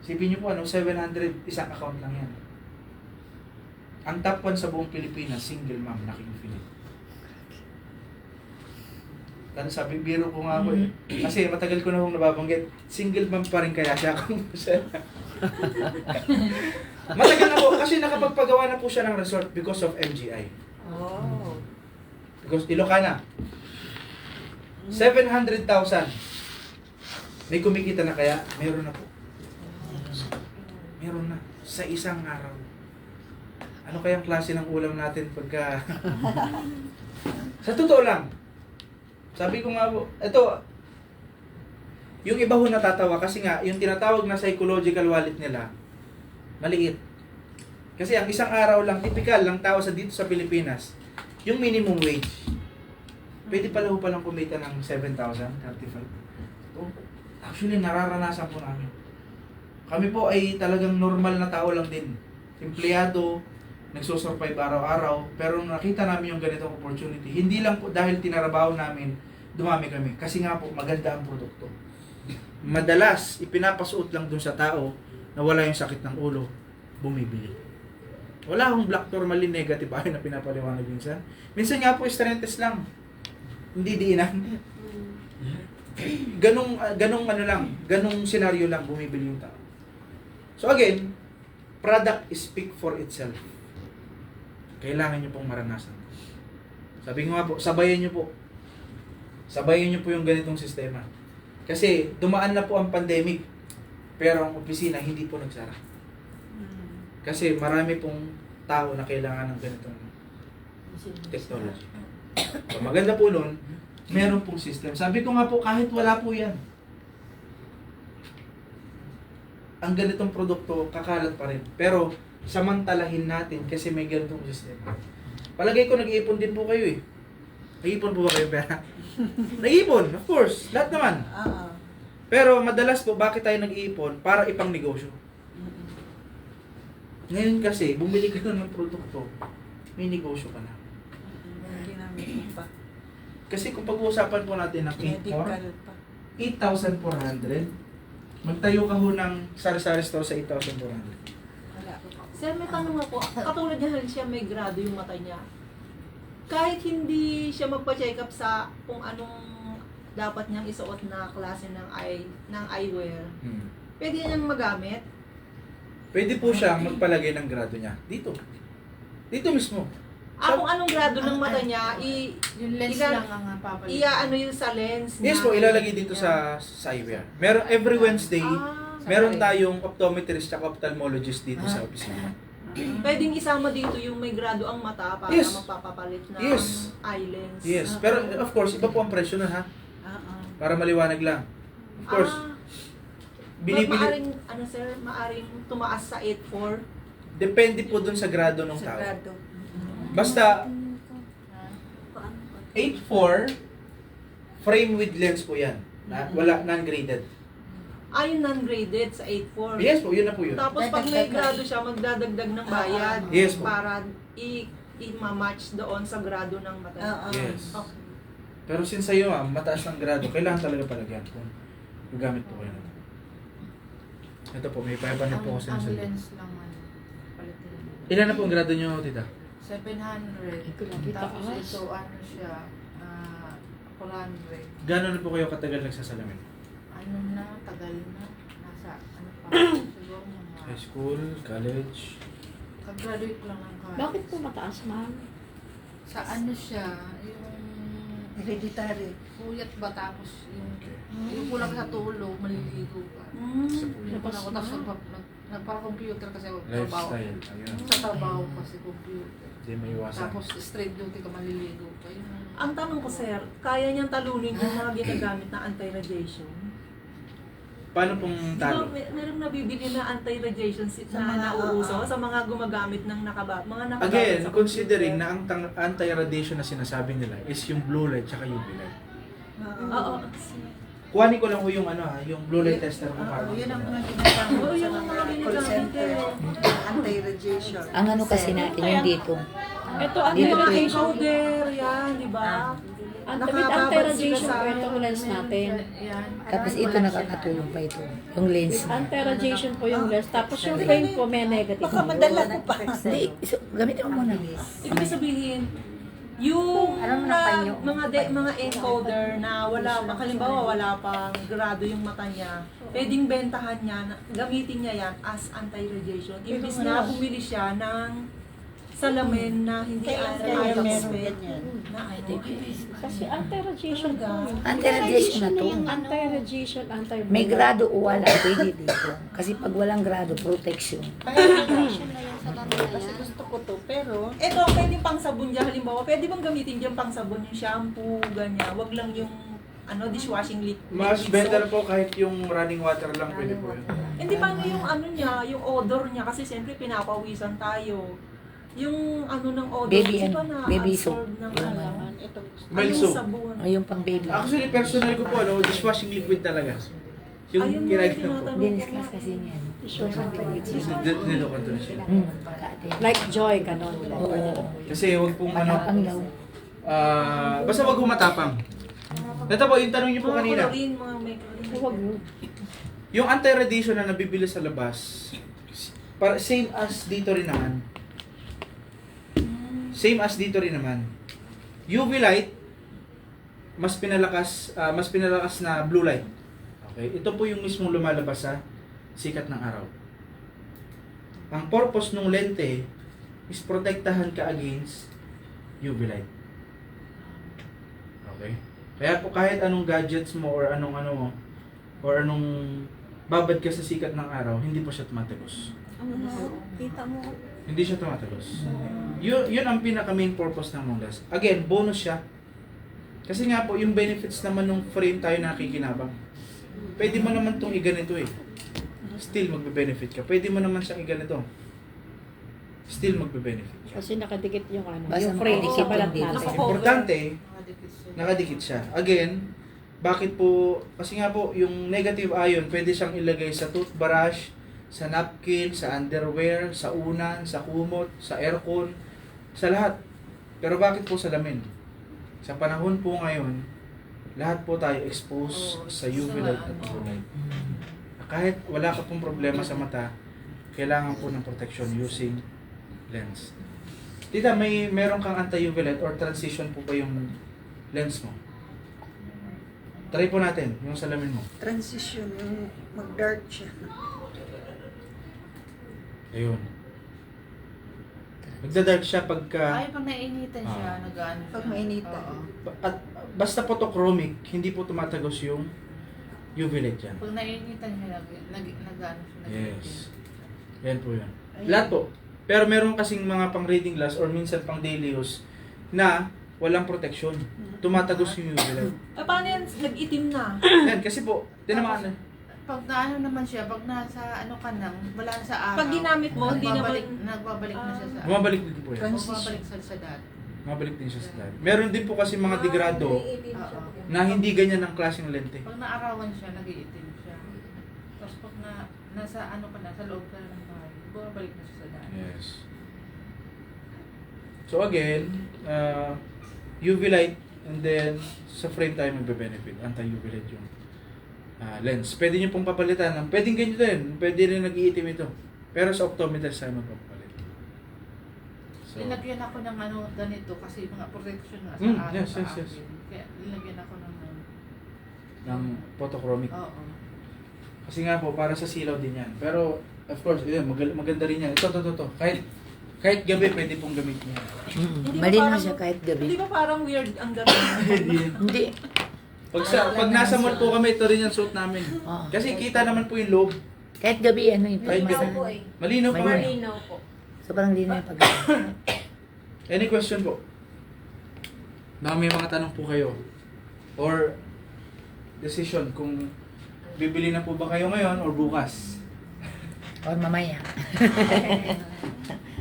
Sipin nyo po, 700, isang account lang yan. Ang top 1 sa buong Pilipinas, single mom, naka-infinite. Ano sabi, biro ko nga po eh. Kasi matagal ko na hong nababanggit, single mom pa rin kaya siya kung siya. Matagal na po, kasi nakapagpagawa na po siya ng resort because of MGI. Oh. Because Ilocana. 700,000. May kumikita na kaya? Meron na po. Meron na. Sa isang araw. Ano kayang klase ng ulam natin pagka... Sa totoo lang. Sabi ko nga po, ito, yung iba ho natatawa kasi nga, yung tinatawag na psychological wallet nila, maliit. Kasi ang isang araw lang, typical lang tao sa dito sa Pilipinas, yung minimum wage. Pwede pala ho palang kumita ng 7,000, 35. Oh, actually, nararanasan po namin. Kami po ay talagang normal na tao lang din. Empleyado, nagsusurvive araw-araw, pero nung nakita namin yung ganitong opportunity, hindi lang po dahil tinarabaho namin, dumami kami. Kasi nga po, maganda ang produkto. Madalas, ipinapasuot lang dun sa tao na wala yung sakit ng ulo, bumibili. Wala akong black tourmaline negative ayun na pinapaliwanag minsan. Minsan nga po, strengths lang. Hindi diinan. Ganong ano lang, ganong senaryo lang bumibili yung tao. So again, product speak for itself. Kailangan nyo pong maranasan. Sabi ko nga po, sabayan nyo po. Sabayan nyo po yung ganitong sistema. Kasi dumaan na po ang pandemic, pero ang opisina hindi po nagsara. Kasi marami pong tao na kailangan ng ganitong technology. So, maganda po nun, meron pong system. Sabi ko nga po, kahit wala po yan, ang ganitong produkto, kakalat pa rin. Pero, samantalahin natin kasi may ganitong sistema. Palagay ko nag-iipon din po kayo eh. Nag-iipon po ba kayo pera? Nag-iipon, of course. Lahat naman. Oo. Pero madalas po, bakit tayo nag-iipon? Para ipang negosyo. Ngayon kasi, bumili ka na ng produkto, may negosyo ka na. Ginamit mo pa. Kasi kung pag-uusapan po natin ng 8,400, Medical pa. 8,400, magtayo ka ho ng sari-sari store sa 8,400. Wala. Sir, may tanong ako. Katulad niya rin siya, may grado yung mata niya. Kahit hindi siya magpa-check up sa kung anong dapat niyang isuot na klase ng eyewear, pwede niyang magamit? Pwede po siyang magpalagay ng grado niya. Dito. Dito mismo. Kung anong grado ng mata niya, Yung lens Ilan- lang ang papalit. ano yun sa lens Yes po, ilalagay dito sa eyewear. Meron every Wednesday, meron tayong optometrist at ophthalmologist dito sa opisina. Pwedeng isama dito yung may grado ang mata para Yes. magpapapalit ng Yes. eye lens. Yes, pero of course, iba po ang presyo nun ha. Oo. Para maliwanag lang. Of course, binibili, Maaring, sir, maaring tumaas sa 8.4. depende po dun sa grado ng tao. Sagrado. Basta, 8.4, frame with lens po yan. Wala, non-graded. Yung non-graded sa 8.4. Yes po, yun na po yun. Tapos pag may grado siya, magdadagdag ng bayad Yes po. para i-match doon sa grado ng mata. Oo. Yes. Okay. Pero since sa'yo mataas ng grado, kailangan talaga palagyan kung gagamit po kayo nito. Ito po, may 500 po kasi Ang nasa lens lang palitin. Ilan na po ang grado nyo, tita? 700. Tapos ito, ano siya, 400. Gano'n na po kayo katagal nagsasalamin? Ano na, tagal na. Nasa, ano pa, siguro mga... High school, college? Kag-graduate lang ng college. Bakit po mataas, ma'am? Sa ano siya, yung... Hereditary. Puyat ba tapos yung kulang sa tulog, maliligo ka. Kulang ako tapos nagpa-computer kasi ako trabaho. Lifestyle, ayun. Sa trabaho kasi computer. Hindi may iwasan. Tapos straight duty ka, maliligo ka. Yun. Ang tanong ko, sir, kaya niyang talunin yung mga ginagamit na anti-radiation? Paano pong Di ba, talo? merong nabibili na anti-radiation Sa mga, nauuso oo. sa mga gumagamit ng mga nakagamit Again, sa considering computer? na ang anti-radiation na sinasabi nila is yung blue light tsaka UV light. Oo. Kuhanin ko lang po yung yung blue light tester mo Oo, para. yun ang mga ginagamit Oo, sa yung mga mga call ginagamit center. eh. Anti-radiation. Ang ano kasi natin yung dito. Ito, Yung Dito mga po yung- encoder, yan, di ba? With Nakababad anti-radiation sila po sa- ito lens natin. Yan. Tapos ito nakakatulong pa ito. Yung lens With niya. anti-radiation po yung lens. Tapos yung frame po may negative. Baka madala ko pa. Hindi, gamitin mo muna. Ibig sabihin, yung mga encoder na wala pa, halimbawa wala pang grado yung mata niya, pwedeng bentahan niya, gamitin niya yan as anti-radiation. Imbis na bumili siya ng salamin na hindi Kaya meron anti-spec. ganyan. Na Kasi anti-radiation po. Anti-radiation na to. Anti-radiation, May grado o wala, pwede dito. Kasi pag walang grado, protection. Radiation na yan sa kanila Kasi yan. gusto ko to, pero Ito, pwede pang sabon dyan. Halimbawa, pwede bang gamitin dyan pang sabon yung shampoo, ganyan. Wag lang yung dishwashing liquid. Mas soap. better po kahit yung running water lang pwede po yun. Hindi, paano yung niya, yung odor niya? Kasi siyempre pinapawisan tayo. Yung ng odor, Baby kasi ano, ba na baby absorb soap. ng Yung ano? ito gusto. Mild Yung soap. sabon. O yung pang baby. Actually, personal ko po, dishwashing liquid talaga. Yung Ayun nga, ginagawa po. tinatanong Dinis ko class nga. kasi niyan. Dito ko ito siya. Pagkaate. Like joy, ganon. Oo. Kasi wag pong Ang law. basta wag humatapang. Ito po, yung tanong niyo po Mga kanina. chlorine, mga may chlorine. Huwag mo. Yung anti-radiation na nabibili sa labas, same as dito rin naman. Same as dito rin naman. UV light, mas pinalakas na blue light. Okay? Ito po yung mismong lumalabas sa sikat ng araw. Ang purpose ng lente is protektahan ka against UV light. Okay? Kaya po kahit anong gadgets mo or anong babad ka sa sikat ng araw, hindi po siya tumatagos. Kita mo. Hindi siya tumatagos. Yun ang pinaka main purpose ng Mondas. Again, bonus siya. Kasi nga po, yung benefits naman ng frame tayo nakikinabang. Pwede mo naman itong iganito eh. Still magbe-benefit ka. Pwede mo naman siyang iganito. still magbe-benefit siya. Kasi nakadikit yung ano, Basta yung frame makadikit sa balat yung natin. dito. Importante, Nakadikit siya. nakadikit siya. Again, bakit po, kasi nga po, yung negative ion, pwede siyang ilagay sa toothbrush, sa napkin, sa underwear, sa unan, sa kumot, sa aircon, sa lahat. Pero bakit po sa lamin? Sa panahon po ngayon, lahat po tayo exposed Oo, sa UV light at blue light. Kahit wala ka pong problema sa mata, kailangan po ng protection using lens. Tita, meron kang anti-UV light or transition po ba yung lens mo? Try po natin, yung salamin mo. Transition, yung mag-dark siya. Ayun. Magda-dark siya pagka... Ay, pag nainitan siya, nag-ano siya. Pag mainitan. Oo. At basta photochromic, hindi po tumatagos yung UV light yan. Pag nainitan siya, nag-ano siya. Yes. Yan po yan. Ayun. Lahat po. Pero meron kasing mga pang reading glass or minsan pang daily use na walang protection. Tumatagos yung UV light. Paano yan? Nag-itim na. Yan, kasi po, tinamaan na. Pag naano naman siya, pag nasa ano ka nang, wala na sa araw. Pag ginamit mo, hindi nagbabalik na siya sa Bumabalik din po yan. Bumabalik sa dati. Bumabalik din siya sa dati. Meron din po kasi mga degrado Oo. na hindi ganyan ang klaseng lente. Pag naarawan siya, nag-iitim siya. Tapos pag nasa ano ka na, sa loob ka na ng bahay, bumabalik na siya sa dati. Yes. So again, UV light and then sa frame tayo magbe-benefit. Anti-UV light yung lens. Pwede nyo pong papalitan. Pwedeng ganyan din. Pwede rin nag-iitim ito. Pero sa optometrist tayo magpapalit. So, Nilagyan ako ng ano ganito kasi mga protection nga sa Mm, araw yes, sa yes, yes. akin. Kaya nilagyan ako ng ng photochromic. oo. Kasi nga po, para sa silaw din yan. Pero, of course, yun, maganda rin yan. Ito. Kahit gabi, pwede pong gamitin yan. Hindi ba Malinaw parang- siya kahit Hindi gabi. ba parang weird ang gano'n? Hindi. Pag nasa mall po kami, ito rin yung suot namin. Oo. Kasi kita naman po yung loob. Kahit gabi, ano yung Kahit gabi. pagmasa. Malinaw pa rin. Malinaw po. Sobrang linaw yung pag Any question po? Baka may mga tanong po kayo. Or decision kung bibili na po ba kayo ngayon or bukas. Or mamaya.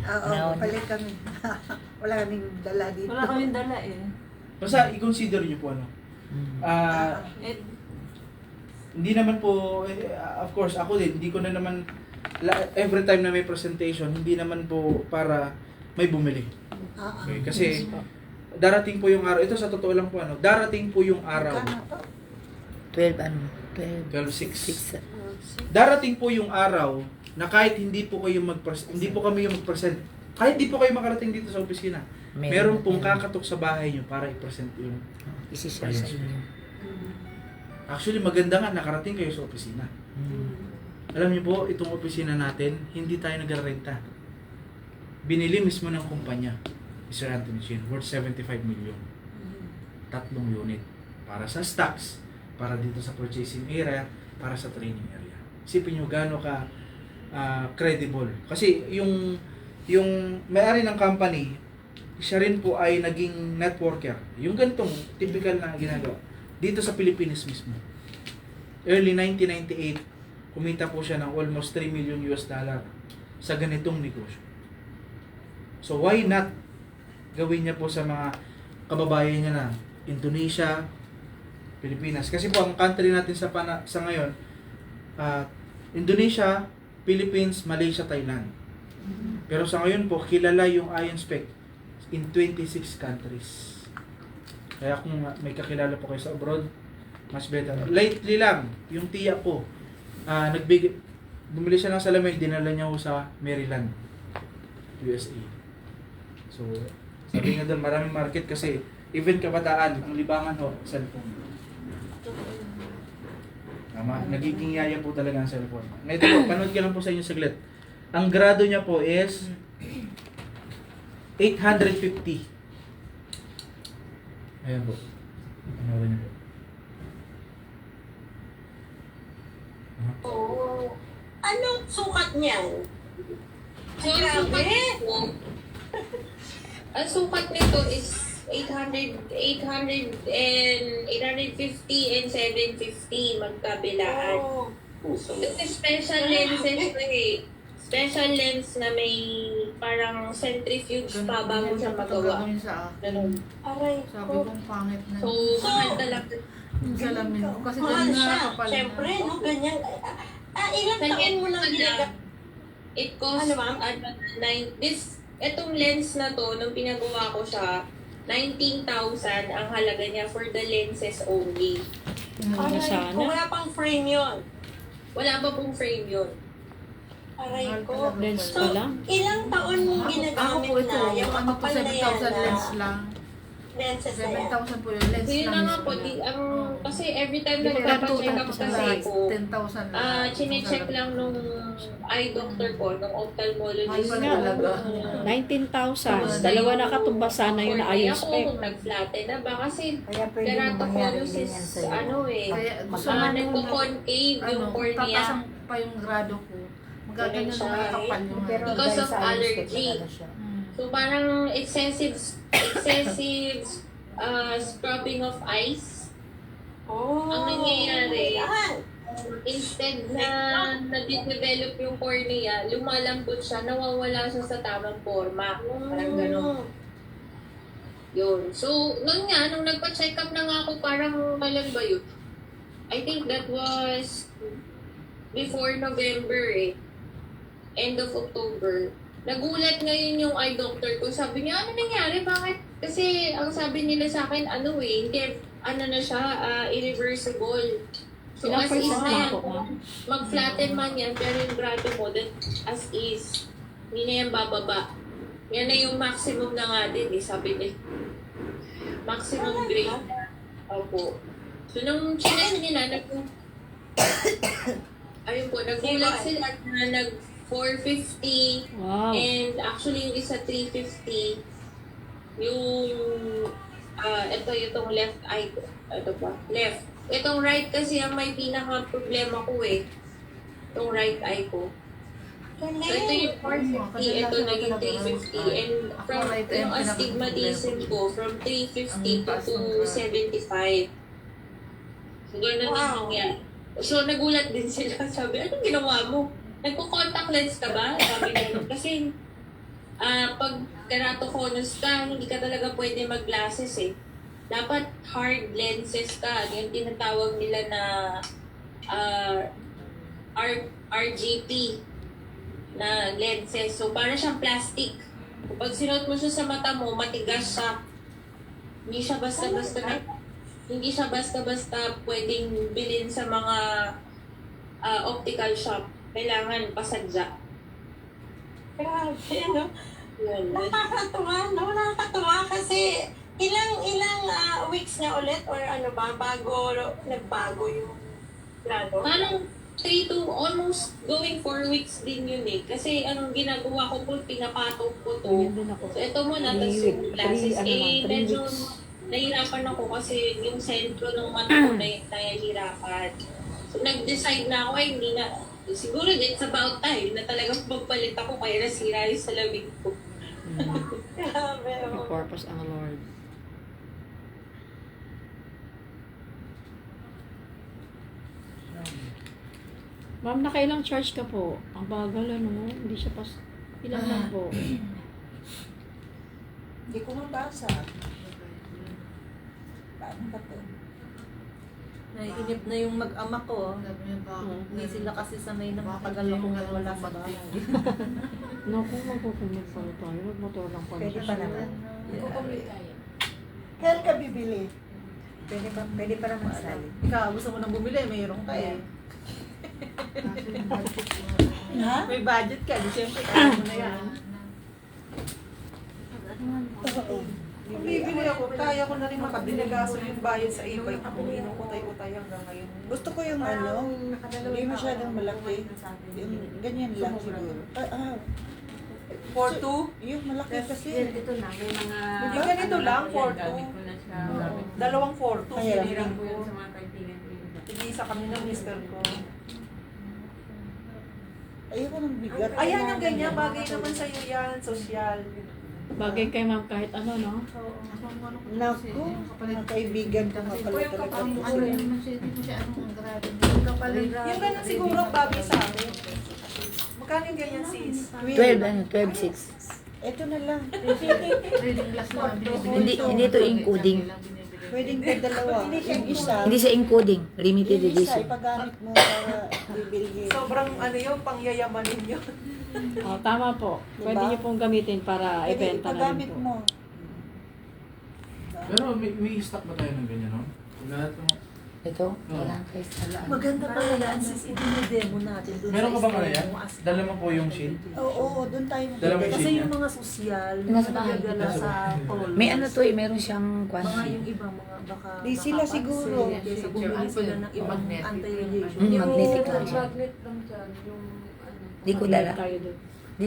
Oo, Naon. palit kami. Wala kaming dala dito. Wala kaming dala eh. Basta i-consider nyo po ano. Eh, Hindi naman po, of course, ako din, hindi ko na naman, every time na may presentation, hindi naman po para may bumili. Okay? Kasi, darating po yung araw, ito sa totoo lang po, ano, darating po yung araw, Magkano to? 12 ano? 12:06. 6. Darating po yung araw na kahit hindi po kayo hindi po kami yung mag-present, kahit hindi po kayo makarating dito sa opisina, meron pong kakatok sa bahay nyo para i-present yung Isishare sa inyo. actually maganda nga nakarating kayo sa opisina. Alam niyo po, itong opisina natin, hindi tayo nagrarenta. Binili mismo ng kumpanya, Mr. Anthony Chin, worth 75 million. 3 unit. Para sa stocks, para dito sa purchasing area, para sa training area. Isipin nyo gaano ka credible. Kasi yung may-ari ng company, siya rin po ay naging networker. Yung ganitong typical na ginagawa. Dito sa Pilipinas mismo. Early 1998, kumita po siya ng almost $3 million sa ganitong negosyo. So why not gawin niya po sa mga kababayan niya na Indonesia, Pilipinas. Kasi po ang country natin sa ngayon, Indonesia, Philippines, Malaysia, Thailand. Pero sa ngayon po, kilala yung Ion Spec in 26 countries. Kaya kung may kakilala po kayo sa abroad, mas better. Lately lang, yung tiya ko, bumili siya ng salamin, dinala niya ko sa Maryland, USA. So, sabi nga doon, maraming market kasi even kabataan, ang libangan ho, cellphone. Tama, nagiging yaya po talaga ang cellphone. Ngayon po, panood ka lang po sa inyo saglit. Ang grado niya po is 850. Ayan po. Ano niyo po? Oo. Anong sukat niyan? Grabe! Ang sukat nito is 850 and 750 magkabilaan. Kasi special lenses na eh. special lens na may parang centrifuge pa bago siya magawa. Gagawin sa akin. Ganun. Aray Sabi ko. kong pangit na. So, mahal talaga. Yung salamin ko. Kasi Mahal ganun siya. na kapal. Siyempre, no, ganyan. Ilang taon mo lang ginagamit? It costs, Ano, ma'am? Itong lens na to, nung pinagawa ko siya, 19,000 ang halaga niya for the lenses only. Aray, sana. kung wala pang frame yun. Wala pa pong frame yun. Aray ko. Lens So, pa lang. ilang taon mong Ako ginagamit po ito. na yung Ano po, makapal na yan 7,000 na lens lang. lenses na yan? 7,000 po yung lens So yun lang. na nga po, kasi every time na magpapacheck up kasi ko, 10,000 lang. chinecheck lang nung eye doctor ko, nung ophthalmologist. Mahal nga. talaga. 19,000. Dalawa na katumbas sana yung naayos ako, spec. kung nag-flatten na ba? Kasi Kaya pwede mo mangyari keratoconus ganyan is, sa'yo. ano eh, Kaya gusto mo nagko-concave yung cornea. tatasang pa yung grado ko. Magaganyan Ganun siya. na kapal yung Pero Because dahil of sa ayos, allergy. ano siya. So parang excessive scrubbing of eyes. Oh. Ang nangyayari, Yan. instead na nade-develop yung cornea, lumalambot siya, nawawala siya sa tamang forma. Parang gano'n. Yun. So, noon nga, nung nagpa-check up na nga ako, parang kailan ba yun? I think that was before November eh. End of October. Nagulat ngayon yung eye doctor ko. Sabi niya, ano nangyari? Bakit? Kasi ang sabi nila sa akin, hindi, na siya, irreversible. So, Ilang as is percent na lang yan. po, ma'am? Mag-flatten man yan, pero yung grado mo, that as is. Hindi na yan bababa. Yan na yung maximum na nga din, sabi niya. Maximum grade. Opo. So, nung chinek nila, ayun po, nagulat sila na nag-450, Wow. and actually yung isa 350, yung, itong left eye ko. Ito pa, left. Itong right kasi ang may pinaka-problema ko eh. Itong right eye ko. So, ito yung 450, ito naging 350, and from yung astigmatism ko, from 350 to 275. So, ganun ang nangyari. So, nagulat din sila. Sabi, anong ginawa mo? Nagko-contact lens ka ba? Sabi ganun. Kasi, pag keratoconus ka, hindi ka talaga pwede mag-glasses eh. Dapat hard lenses ka. Yung tinatawag nila na RGP na lenses. So, para siyang plastic. Kapag sinuot mo siya sa mata mo, matigas siya. Hindi siya basta-basta pwedeng bilhin sa mga optical shop. Kailangan pasadya. Grabe, no? Yun. Nakakatuwa kasi ilang weeks na ulit or ano ba bago nagbago yung grado? Parang 3 to almost going 4 weeks din yun eh. Kasi anong ginagawa ko po, pinapatong ko to. Ganyan din ako. So ito muna, tapos yung glasses. Medyo nahihirapan ako kasi yung sentro ng mata ko nahihirapan. So nag-decide na ako, hindi na. Siguro it's about time na talagang magpalit ako kaya nasira yung salamin ko. Grabe, May oh. purpose ang Lord. Ma'am, nakailang charge ka po? Ang bagal ano, hindi siya pas... Ilan lang po? Hindi ko mabasa. Paano ba to? Naiinip na yung mag-ama ko. Sabi niya, bakit? Hindi sila kasi sanay na Bakit matagal hindi akong mo ganun wala sa kumbati? bahay. Naku, magkukumit pala tayo. Magmotor lang pala. Pwede pa naman. Kailan ka bibili? Pwede pa naman sali. Ikaw, gusto mo nang bumili, mayroon ka eh. Ha? May budget ka, di siyempre kaya mo na yan. Kung bibili ako, kaya ko na rin makabili kaso yung bayad sa e-bike ako, inukutay-utay hanggang ngayon. Gusto ko yung hindi masyadong malaki. Yung ganyan lang siguro. 4-2? Yung malaki kasi. Ito na, may mga... Yung ganito lang, 4-2. Gamit ko na siya. Dalawang 4-2, Kaya lang. binili Ko ko. yun sa mga kaibigan ko yun. Tig-isa kami ng mister ko. Ayoko ng bigat. Ayan yung ganyan, bagay naman sa'yo yan, social. Bagay kay ma'am kahit ano, no? Naku, mga kaibigan ko nga pala talaga. Ano naman siya, hindi mo siya anong grado. Yung ganun siguro ang bagay sa amin. Magkano yung ganyan, sis? 12, 6. Ito na lang. Reading glass lang. Hindi to encoding. Pwedeng dalawa. Yung isa, Hindi siya encoding. Limited yung isa, edition. ipagamit mo para bibili. Sobrang ano yun, pangyayamanin yun. Oh, tama po. Pwede Diba? niyo pong gamitin para Pwede ibenta na rin ipagamit po. mo. Pero may stock ba tayo ng ganyan, no? Lahat mo. Ito, wala kayo sa laan. Maganda pala yan, sis. Ito-demo natin. Dun Meron sa ka bang ano store yan? mo as- Dala mo po yung sheet? Oo, doon tayo Dala mo magbibili. Kasi sheet yung niya? mga sosyal, Nasa bahay. nagdadala sa polls. May ano to eh, meron siyang Mga quantity. yung iba, mga baka Di sila nakapansin, siguro. Kesa bumili sila ng ibang Magnetic. anti-radiation. Magnetic lang siya. Magnet lang dyan, yung ano. Di ko dala. Tayo doon.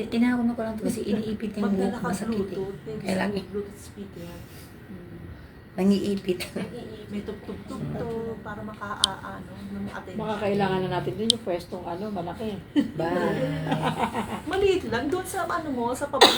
Tinawag ko lang to kasi iniipit yung Magdala buhok ka masakit eh. Bluetooth. Kaya lagi, Bluetooth speaker. nangiipit. May tugtog-tugtog para maka-ano, yung attention. Baka kailangan na natin din yung pwestong ano, malaki. Bye. Maliit lang. Doon sa ano mo, sa pababa